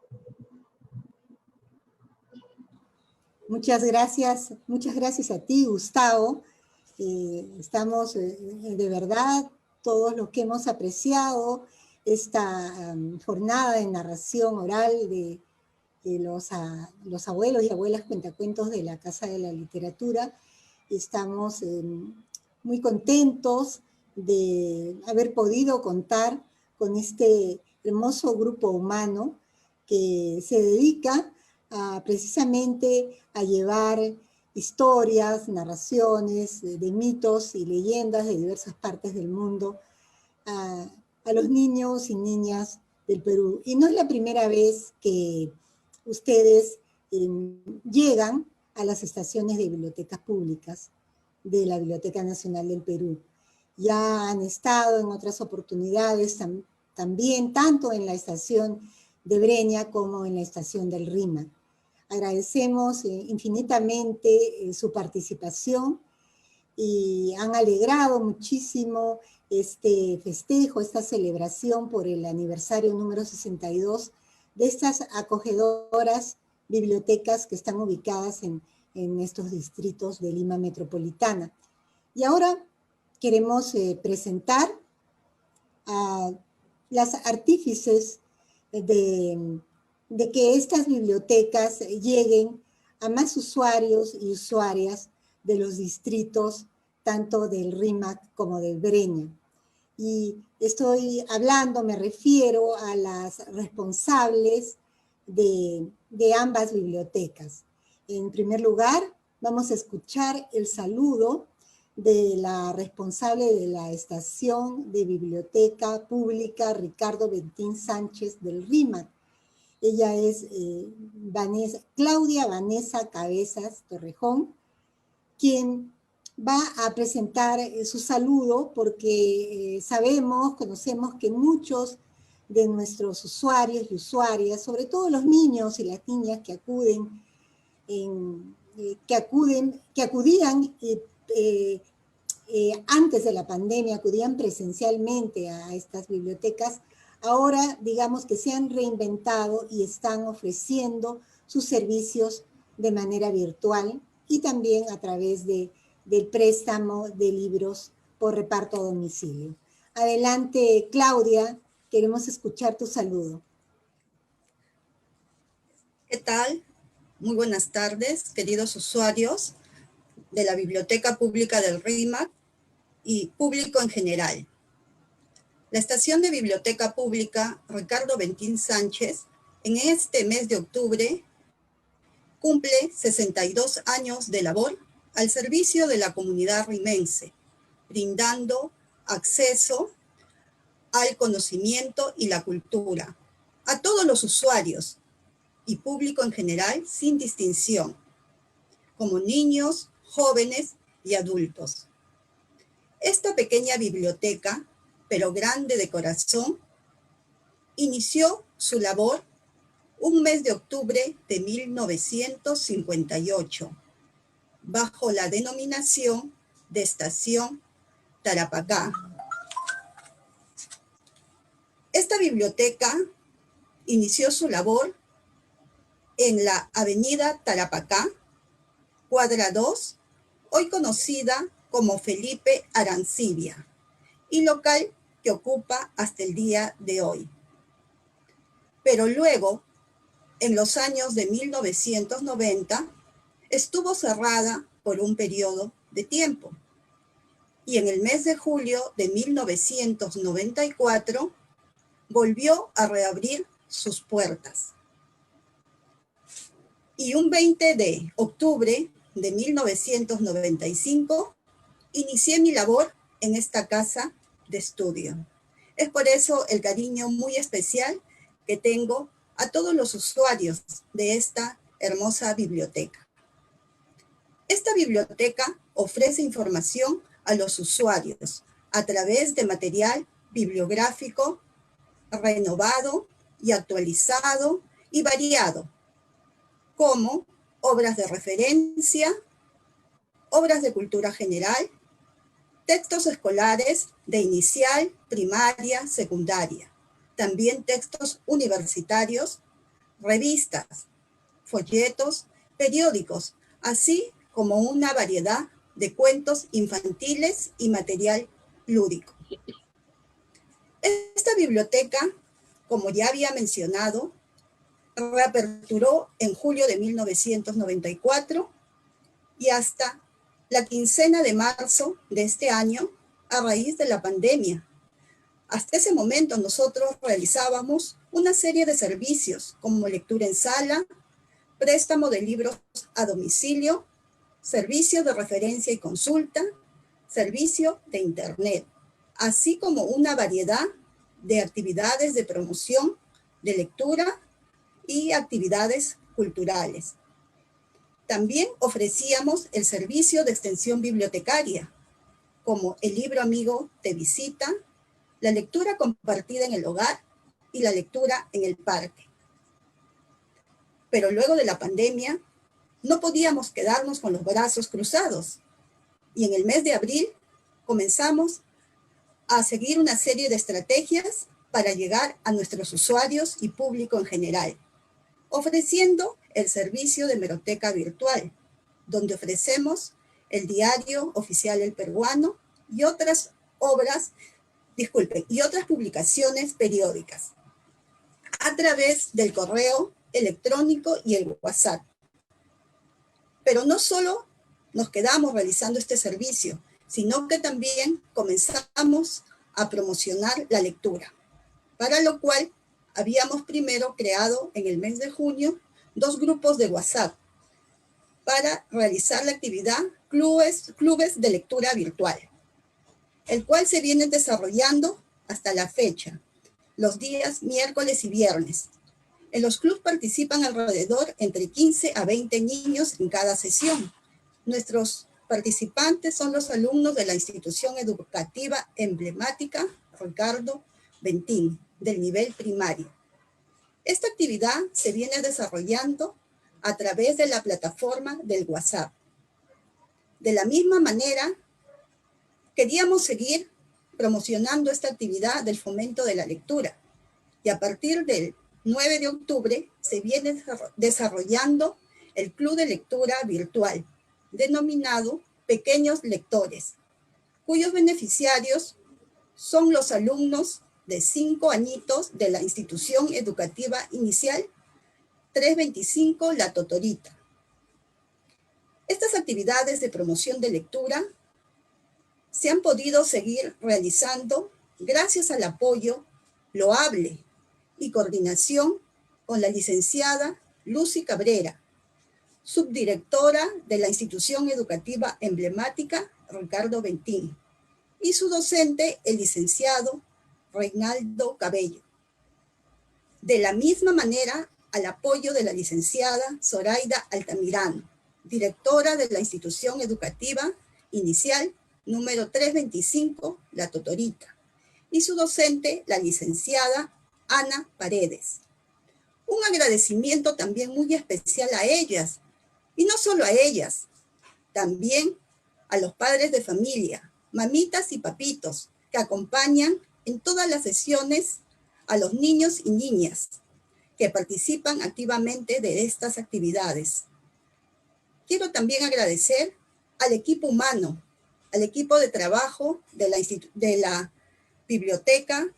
Muchas gracias a ti, Gustavo. Estamos de verdad todos los que hemos apreciado esta jornada de narración oral de los abuelos y abuelas cuentacuentos de la Casa de la Literatura. Estamos muy contentos de haber podido contar con este hermoso grupo humano que se dedica precisamente a llevar historias, narraciones de mitos y leyendas de diversas partes del mundo a los niños y niñas del Perú. Y no es la primera vez que ustedes llegan a las estaciones de bibliotecas públicas de la Biblioteca Nacional del Perú. Ya han estado en otras oportunidades también, tanto en la estación de Breña como en la estación del Rímac. Agradecemos infinitamente su participación y han alegrado muchísimo este festejo, esta celebración por el aniversario número 62 de estas acogedoras bibliotecas que están ubicadas en estos distritos de Lima Metropolitana. Y ahora queremos presentar a las artífices de que estas bibliotecas lleguen a más usuarios y usuarias de los distritos tanto del Rímac como del Breña. Y estoy hablando, me refiero a las responsables de ambas bibliotecas. En primer lugar, vamos a escuchar el saludo de la responsable de la estación de biblioteca pública, Ricardo Bentín Sánchez del RIMAC. Ella es Claudia Vanessa Cabezas Torrejón, quien va a presentar su saludo porque conocemos que muchos de nuestros usuarios y usuarias, sobre todo los niños y las niñas que acudían antes de la pandemia, acudían presencialmente a estas bibliotecas, ahora digamos que se han reinventado y están ofreciendo sus servicios de manera virtual y también a través del préstamo de libros por reparto a domicilio. Adelante, Claudia, queremos escuchar tu saludo. ¿Qué tal? Muy buenas tardes, queridos usuarios de la Biblioteca Pública del RIMAC y público en general. La estación de Biblioteca Pública Ricardo Bentín Sánchez, en este mes de octubre, cumple 62 años de labor al servicio de la comunidad rimense, brindando acceso al conocimiento y la cultura a todos los usuarios y público en general sin distinción, como niños, jóvenes y adultos. Esta pequeña biblioteca, pero grande de corazón, inició su labor un mes de octubre de 1958, bajo la denominación de Estación Tarapacá. Esta biblioteca inició su labor en la avenida Tarapacá, cuadra 2, hoy conocida como Felipe Arancibia, y local que ocupa hasta el día de hoy. Pero luego, en los años de 1990, estuvo cerrada por un periodo de tiempo. Y en el mes de julio de 1994, volvió a reabrir sus puertas. Y un 20 de octubre de 1995, inicié mi labor en esta casa de estudio. Es por eso el cariño muy especial que tengo a todos los usuarios de esta hermosa biblioteca. Esta biblioteca ofrece información a los usuarios a través de material bibliográfico renovado y actualizado y variado, como obras de referencia, obras de cultura general, textos escolares de inicial, primaria, secundaria, también textos universitarios, revistas, folletos, periódicos, así como una variedad de cuentos infantiles y material lúdico. Esta biblioteca, como ya había mencionado, reaperturó en julio de 1994 y hasta la quincena de marzo de este año, a raíz de la pandemia. Hasta ese momento nosotros realizábamos una serie de servicios como lectura en sala, préstamo de libros a domicilio, servicio de referencia y consulta, servicio de internet, así como una variedad de actividades de promoción, de lectura y actividades culturales. También ofrecíamos el servicio de extensión bibliotecaria, como el libro amigo de visita, la lectura compartida en el hogar y la lectura en el parque. Pero luego de la pandemia, no podíamos quedarnos con los brazos cruzados. Y en el mes de abril comenzamos a seguir una serie de estrategias para llegar a nuestros usuarios y público en general, ofreciendo el servicio de hemeroteca virtual, donde ofrecemos el diario oficial El Peruano y otras publicaciones periódicas a través del correo electrónico y el WhatsApp. Pero no solo nos quedamos realizando este servicio, sino que también comenzamos a promocionar la lectura, para lo cual habíamos primero creado en el mes de junio 2 grupos de WhatsApp para realizar la actividad clubes de lectura virtual, el cual se viene desarrollando hasta la fecha, los días miércoles y viernes. En los clubes participan alrededor entre 15 a 20 niños en cada sesión. Nuestros participantes son los alumnos de la institución educativa emblemática Ricardo Bentín, del nivel primario. Esta actividad se viene desarrollando a través de la plataforma del WhatsApp. De la misma manera, queríamos seguir promocionando esta actividad del fomento de la lectura, y a partir del 9 de octubre se viene desarrollando el Club de Lectura Virtual, denominado Pequeños Lectores, cuyos beneficiarios son los alumnos de 5 añitos de la institución educativa inicial 325 La Totorita. Estas actividades de promoción de lectura se han podido seguir realizando gracias al apoyo loable y coordinación con la licenciada Lucy Cabrera, subdirectora de la institución educativa emblemática Ricardo Bentín, y su docente, el licenciado Reinaldo Cabello. De la misma manera, al apoyo de la licenciada Zoraida Altamirano, directora de la institución educativa inicial número 325, La Totorita, y su docente, la licenciada Ana Paredes. Un agradecimiento también muy especial a ellas, y no solo a ellas, también a los padres de familia, mamitas y papitos, que acompañan en todas las sesiones a los niños y niñas que participan activamente de estas actividades. Quiero también agradecer al equipo humano, al equipo de trabajo de la biblioteca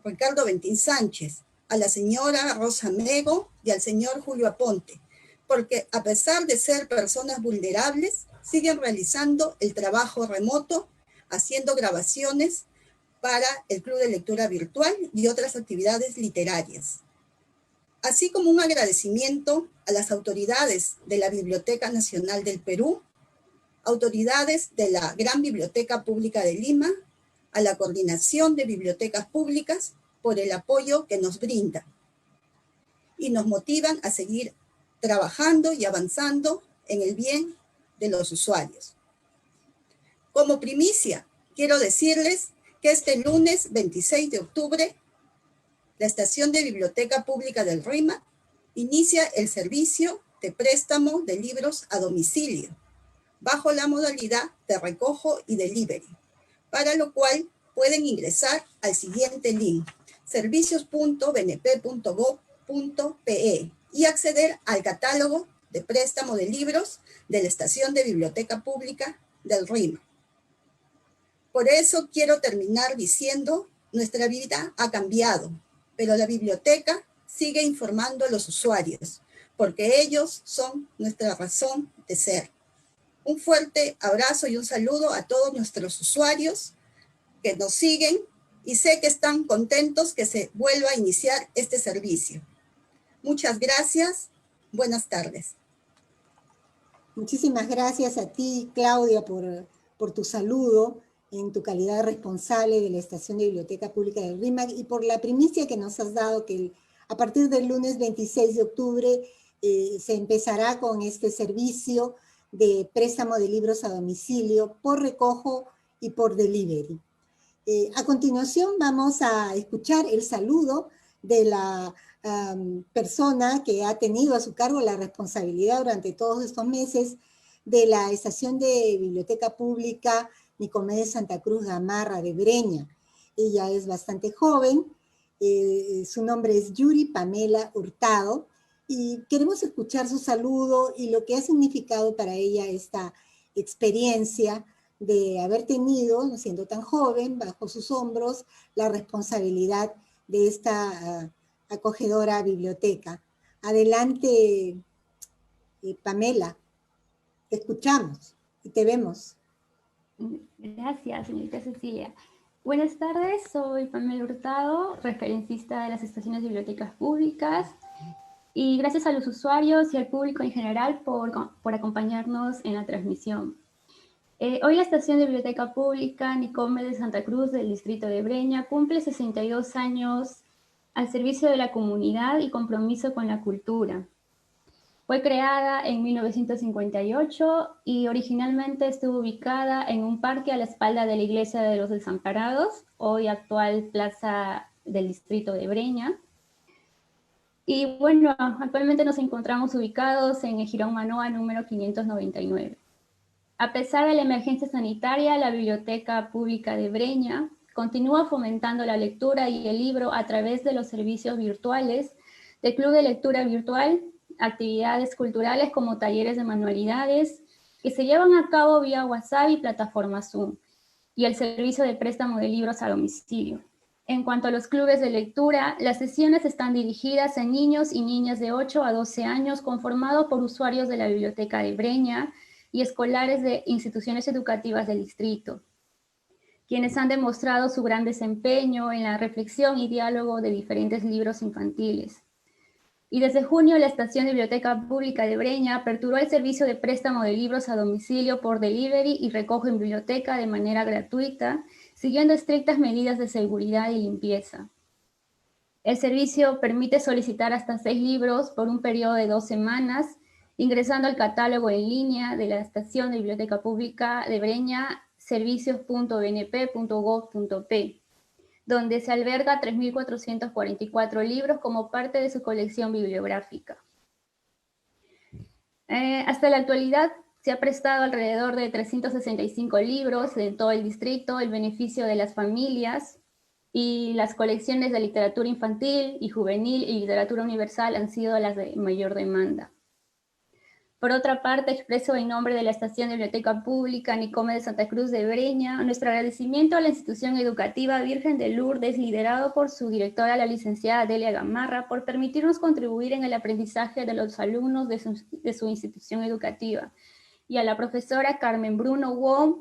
Ricardo Bentín Sánchez, a la señora Rosa Mego y al señor Julio Aponte, porque a pesar de ser personas vulnerables, siguen realizando el trabajo remoto, haciendo grabaciones para el Club de Lectura Virtual y otras actividades literarias. Así como un agradecimiento a las autoridades de la Biblioteca Nacional del Perú, autoridades de la Gran Biblioteca Pública de Lima, a la Coordinación de Bibliotecas Públicas por el apoyo que nos brindan y nos motivan a seguir trabajando y avanzando en el bien de los usuarios. Como primicia, quiero decirles que este lunes 26 de octubre, la Estación de Biblioteca Pública del RIMAC inicia el servicio de préstamo de libros a domicilio, bajo la modalidad de recojo y delivery, para lo cual pueden ingresar al siguiente link, servicios.bnp.gov.pe, y acceder al catálogo de préstamo de libros de la Estación de Biblioteca Pública del RIMAC. Por eso quiero terminar diciendo, nuestra vida ha cambiado, pero la biblioteca sigue informando a los usuarios, porque ellos son nuestra razón de ser. Un fuerte abrazo y un saludo a todos nuestros usuarios que nos siguen y sé que están contentos que se vuelva a iniciar este servicio. Muchas gracias. Buenas tardes. Muchísimas gracias a ti, Claudia, por tu saludo en tu calidad de responsable de la Estación de Biblioteca Pública del RIMAC y por la primicia que nos has dado que a partir del lunes 26 de octubre se empezará con este servicio de préstamo de libros a domicilio por recojo y por delivery. A continuación vamos a escuchar el saludo de la persona que ha tenido a su cargo la responsabilidad durante todos estos meses de la Estación de Biblioteca Pública Nicomedes Santa Cruz Gamarra de Breña. Ella es bastante joven, su nombre es Yuri Pamela Hurtado, y queremos escuchar su saludo y lo que ha significado para ella esta experiencia de haber tenido, siendo tan joven, bajo sus hombros, la responsabilidad de esta acogedora biblioteca. Adelante, Pamela, te escuchamos y te vemos. Gracias, señorita Cecilia. Buenas tardes, soy Pamela Hurtado, referencista de las estaciones de bibliotecas públicas, y gracias a los usuarios y al público en general por acompañarnos en la transmisión. Hoy la estación de biblioteca pública Nicome de Santa Cruz del distrito de Breña cumple 62 años al servicio de la comunidad y compromiso con la cultura. Fue creada en 1958 y originalmente estuvo ubicada en un parque a la espalda de la Iglesia de los Desamparados, hoy actual Plaza del Distrito de Breña. Y bueno, actualmente nos encontramos ubicados en el Jirón Manoa número 599. A pesar de la emergencia sanitaria, la Biblioteca Pública de Breña continúa fomentando la lectura y el libro a través de los servicios virtuales del Club de Lectura Virtual, actividades culturales como talleres de manualidades que se llevan a cabo vía WhatsApp y plataforma Zoom, y el servicio de préstamo de libros a domicilio. En cuanto a los clubes de lectura, las sesiones están dirigidas a niños y niñas de 8 a 12 años, conformados por usuarios de la Biblioteca de Breña y escolares de instituciones educativas del distrito, quienes han demostrado su gran desempeño en la reflexión y diálogo de diferentes libros infantiles. Y desde junio, la Estación de Biblioteca Pública de Breña aperturó el servicio de préstamo de libros a domicilio por delivery y recojo en biblioteca de manera gratuita, siguiendo estrictas medidas de seguridad y limpieza. El servicio permite solicitar hasta 6 libros por un periodo de 2 semanas, ingresando al catálogo en línea de la Estación de Biblioteca Pública de Breña, servicios.bnp.gov.p, donde se alberga 3.444 libros como parte de su colección bibliográfica. Hasta la actualidad se ha prestado alrededor de 365 libros en todo el distrito, el beneficio de las familias, y las colecciones de literatura infantil y juvenil y literatura universal han sido las de mayor demanda. Por otra parte, expreso en nombre de la Estación de Biblioteca Pública Nicome de Santa Cruz de Breña nuestro agradecimiento a la institución educativa Virgen de Lourdes, liderado por su directora, la licenciada Delia Gamarra, por permitirnos contribuir en el aprendizaje de los alumnos de su institución educativa, y a la profesora Carmen Bruno Wong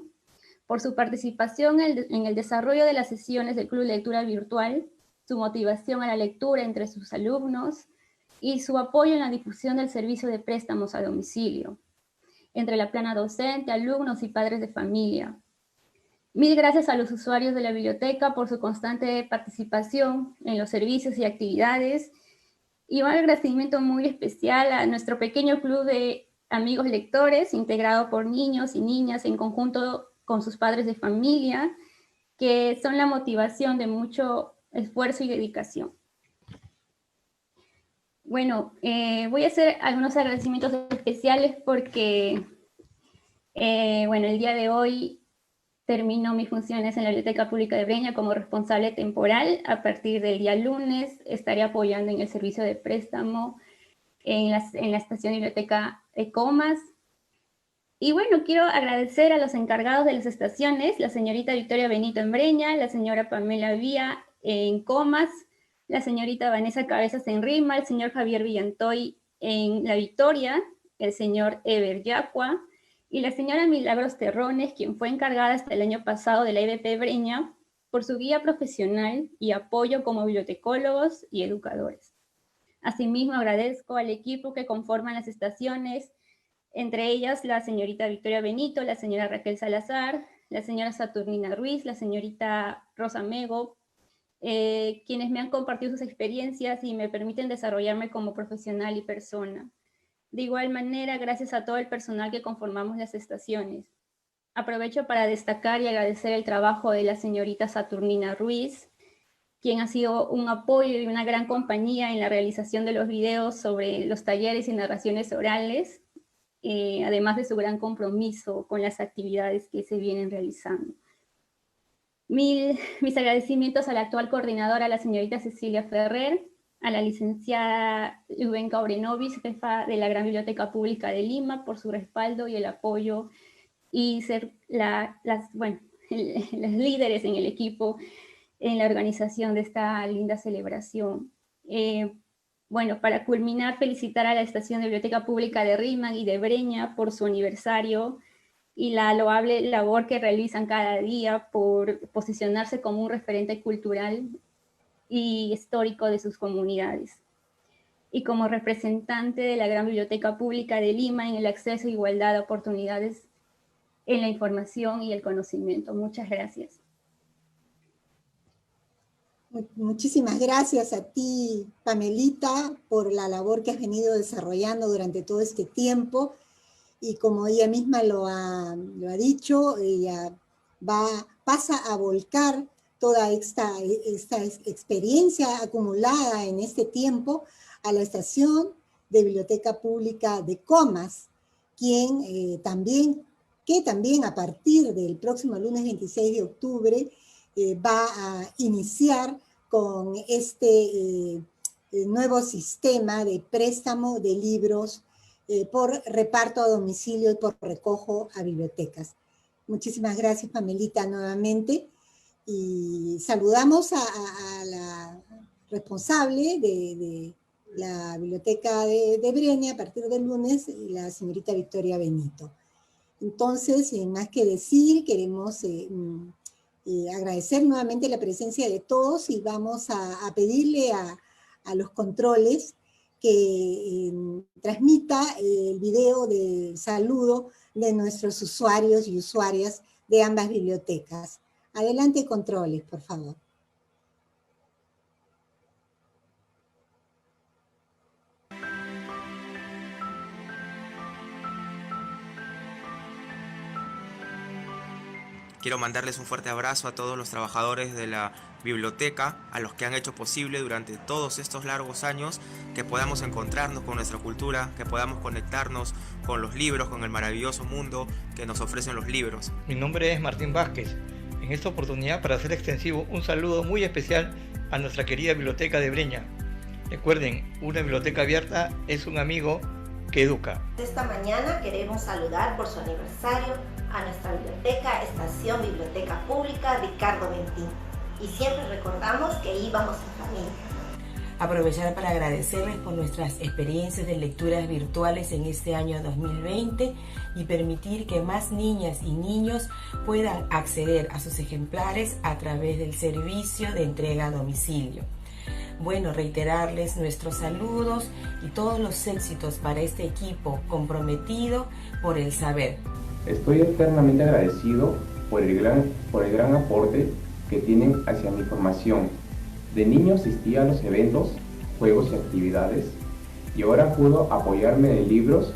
por su participación en el desarrollo de las sesiones del Club de Lectura Virtual, su motivación a la lectura entre sus alumnos y su apoyo en la difusión del servicio de préstamos a domicilio entre la plana docente, alumnos y padres de familia. Mil gracias a los usuarios de la biblioteca por su constante participación en los servicios y actividades, y un agradecimiento muy especial a nuestro pequeño club de amigos lectores, integrado por niños y niñas en conjunto con sus padres de familia, que son la motivación de mucho esfuerzo y dedicación. Bueno, voy a hacer algunos agradecimientos especiales porque, bueno, el día de hoy termino mis funciones en la Biblioteca Pública de Breña como responsable temporal. A partir del día lunes estaré apoyando en el servicio de préstamo en la estación de biblioteca de Comas. Y bueno, quiero agradecer a los encargados de las estaciones, la señorita Victoria Benito en Breña, la señora Pamela Vía en Comas, la señorita Vanessa Cabezas en Rima, el señor Javier Villantoy en La Victoria, el señor Eber Yacua, y la señora Milagros Terrones, quien fue encargada hasta el año pasado de la IBP Breña, por su guía profesional y apoyo como bibliotecólogos y educadores. Asimismo, agradezco al equipo que conforman las estaciones, entre ellas la señorita Victoria Benito, la señora Raquel Salazar, la señora Saturnina Ruiz, la señorita Rosa Mego, quienes me han compartido sus experiencias y me permiten desarrollarme como profesional y persona. De igual manera, gracias a todo el personal que conformamos las estaciones. Aprovecho para destacar y agradecer el trabajo de la señorita Saturnina Ruiz, quien ha sido un apoyo y una gran compañía en la realización de los videos sobre los talleres y narraciones orales, además de su gran compromiso con las actividades que se vienen realizando. Mis agradecimientos a la actual coordinadora, la señorita Cecilia Ferrer, a la licenciada Lubenka Orenovich, jefa de la Gran Biblioteca Pública de Lima, por su respaldo y el apoyo, y ser las líderes en el equipo en la organización de esta linda celebración. Bueno, para culminar, felicitar a la Estación de Biblioteca Pública de Rima y de Breña por su aniversario, y la loable labor que realizan cada día por posicionarse como un referente cultural y histórico de sus comunidades. Y como representante de la Gran Biblioteca Pública de Lima en el acceso a igualdad de oportunidades en la información y el conocimiento. Muchas gracias. Muchísimas gracias a ti, Pamelita, por la labor que has venido desarrollando durante todo este tiempo. Y como ella misma lo ha dicho, ella pasa a volcar toda esta experiencia acumulada en este tiempo a la Estación de Biblioteca Pública de Comas, que también a partir del próximo lunes 26 de octubre va a iniciar con este nuevo sistema de préstamo de libros por reparto a domicilio y por recojo a bibliotecas. Muchísimas gracias, Pamelita, nuevamente. Y saludamos a la responsable de la biblioteca de Breña a partir del lunes, la señorita Victoria Benito. Entonces, sin más que decir, queremos agradecer nuevamente la presencia de todos y vamos a pedirle a los controles que transmita el video de saludo de nuestros usuarios y usuarias de ambas bibliotecas. Adelante, controles, por favor. Quiero mandarles un fuerte abrazo a todos los trabajadores de la biblioteca, a los que han hecho posible durante todos estos largos años que podamos encontrarnos con nuestra cultura, que podamos conectarnos con los libros, con el maravilloso mundo que nos ofrecen los libros. Mi nombre es Martín Vázquez. En esta oportunidad, para hacer extensivo, un saludo muy especial a nuestra querida biblioteca de Breña. Recuerden, una biblioteca abierta es un amigo que educa. Esta mañana queremos saludar por su aniversario a nuestra biblioteca, Estación Biblioteca Pública Ricardo Bentín. Y siempre recordamos que íbamos en familia. Aprovechar para agradecerles por nuestras experiencias de lecturas virtuales en este año 2020 y permitir que más niñas y niños puedan acceder a sus ejemplares a través del servicio de entrega a domicilio. Bueno, reiterarles nuestros saludos y todos los éxitos para este equipo comprometido por el saber. Estoy eternamente agradecido por el gran aporte que tienen hacia mi formación. De niño asistía a los eventos, juegos y actividades, y ahora puedo apoyarme de libros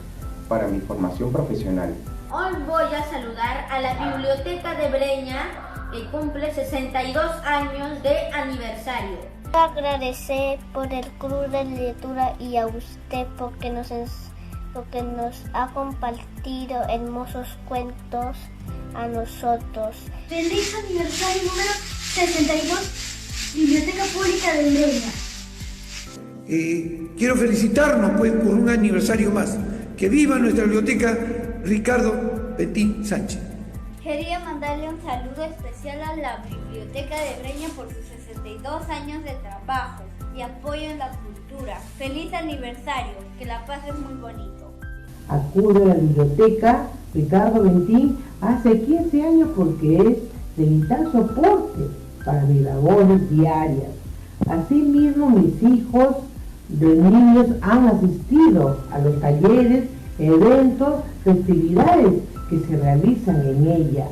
para mi formación profesional. Hoy voy a saludar a la Biblioteca de Breña, que cumple 62 años de aniversario. Quiero agradecer por el Club de Lectura y a usted porque nos ha compartido hermosos cuentos a nosotros. Feliz aniversario número 62, Biblioteca Pública de Breña. Quiero felicitarnos pues por un aniversario más. Que viva nuestra biblioteca Ricardo Bentín Sánchez. Quería mandarle un saludo especial a la Biblioteca de Breña por sus 62 años de trabajo y apoyo en la cultura. Feliz aniversario, que la pasen muy bonito. Acudo a la Biblioteca Ricardo Bentín hace 15 años porque es de vital soporte para mis labores diarias. Asimismo, mis hijos de niños han asistido a los talleres, eventos, festividades que se realizan en ella,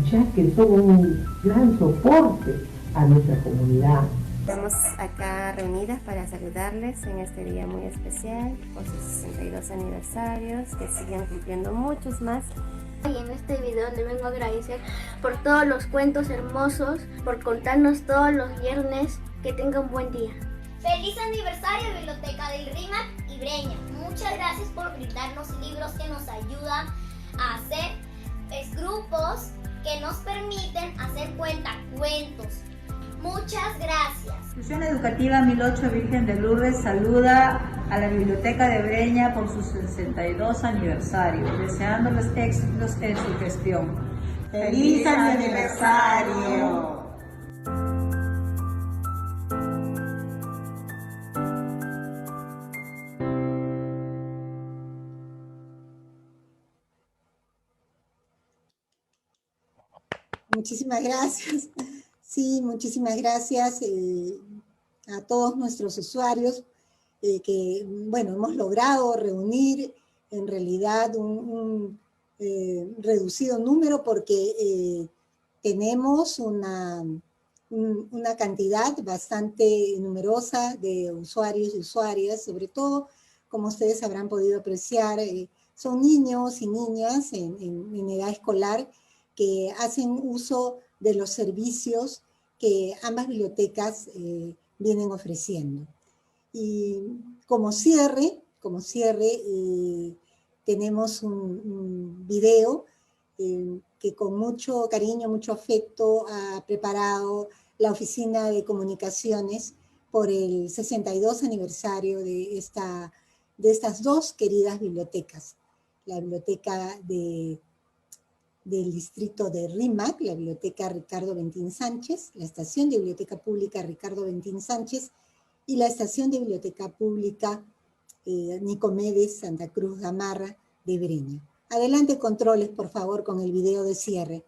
ya que son un gran soporte a nuestra comunidad. Estamos acá reunidas para saludarles en este día muy especial por sus 62 aniversarios, que sigan cumpliendo muchos más. Y en este video le vengo a agradecer por todos los cuentos hermosos, por contarnos todos los viernes. Que tenga un buen día. ¡Feliz aniversario, Biblioteca del RIMAC y Breña! Muchas gracias por brindarnos libros que nos ayudan a hacer grupos que nos permiten hacer cuentacuentos. Muchas gracias. Institución Educativa 1008 Virgen de Lourdes saluda a la Biblioteca de Breña por su 62 aniversario, deseándoles éxitos en su gestión. ¡Feliz aniversario! Muchísimas gracias. Sí, muchísimas gracias a todos nuestros usuarios que, bueno, hemos logrado reunir en realidad un reducido número porque tenemos una cantidad bastante numerosa de usuarios y usuarias, sobre todo, como ustedes habrán podido apreciar, son niños y niñas en edad escolar que hacen uso de los servicios que ambas bibliotecas vienen ofreciendo. Y como cierre tenemos un video que con mucho cariño, mucho afecto ha preparado la Oficina de Comunicaciones por el 62 aniversario de estas dos queridas bibliotecas. La biblioteca del distrito de Rímac, la biblioteca Ricardo Bentín Sánchez, la estación de biblioteca pública Ricardo Bentín Sánchez y la estación de biblioteca pública Nicomedes Santa Cruz Gamarra de Breña. Adelante, controles, por favor, con el video de cierre.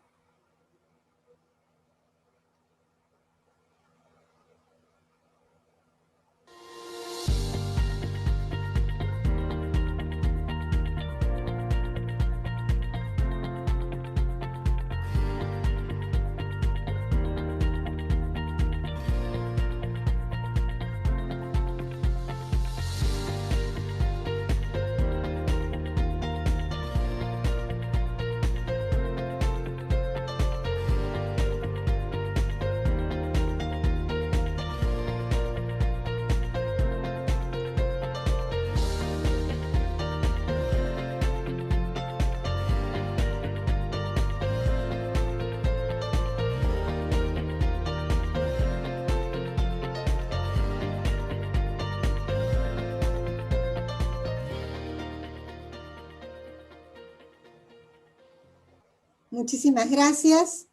Muchísimas gracias.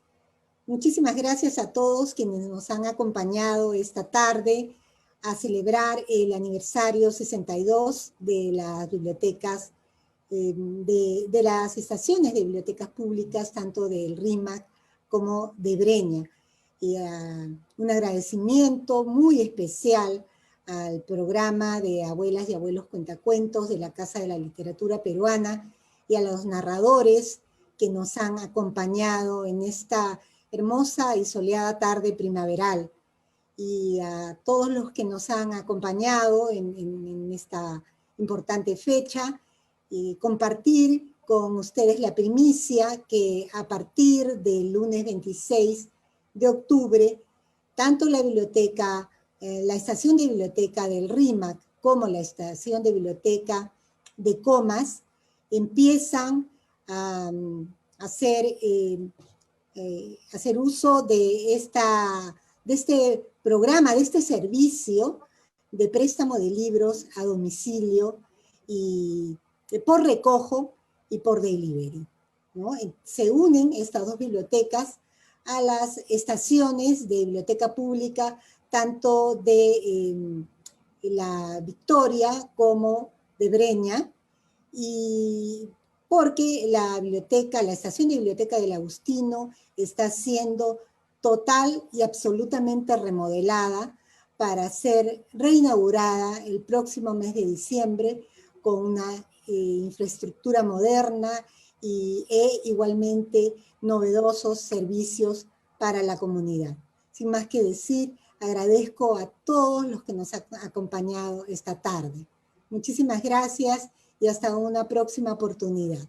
Muchísimas gracias a todos quienes nos han acompañado esta tarde a celebrar el aniversario 62 de las bibliotecas, de las estaciones de bibliotecas públicas, tanto del Rímac como de Breña. Y un agradecimiento muy especial al programa de Abuelas y Abuelos Cuentacuentos de la Casa de la Literatura Peruana y a los narradores que nos han acompañado en esta hermosa y soleada tarde primaveral, y a todos los que nos han acompañado en esta importante fecha, y compartir con ustedes la primicia que a partir del lunes 26 de octubre, tanto la biblioteca, la estación de biblioteca del Rímac como la estación de biblioteca de Comas empiezan a hacer uso de este programa, de este servicio de préstamo de libros a domicilio y por recojo y por delivery, ¿no? Se unen estas dos bibliotecas a las estaciones de biblioteca pública, tanto de la Victoria como de Breña, y porque la estación de biblioteca del Agustino está siendo total y absolutamente remodelada para ser reinaugurada el próximo mes de diciembre con una infraestructura moderna e igualmente novedosos servicios para la comunidad. Sin más que decir, agradezco a todos los que nos han acompañado esta tarde. Muchísimas gracias y hasta una próxima oportunidad.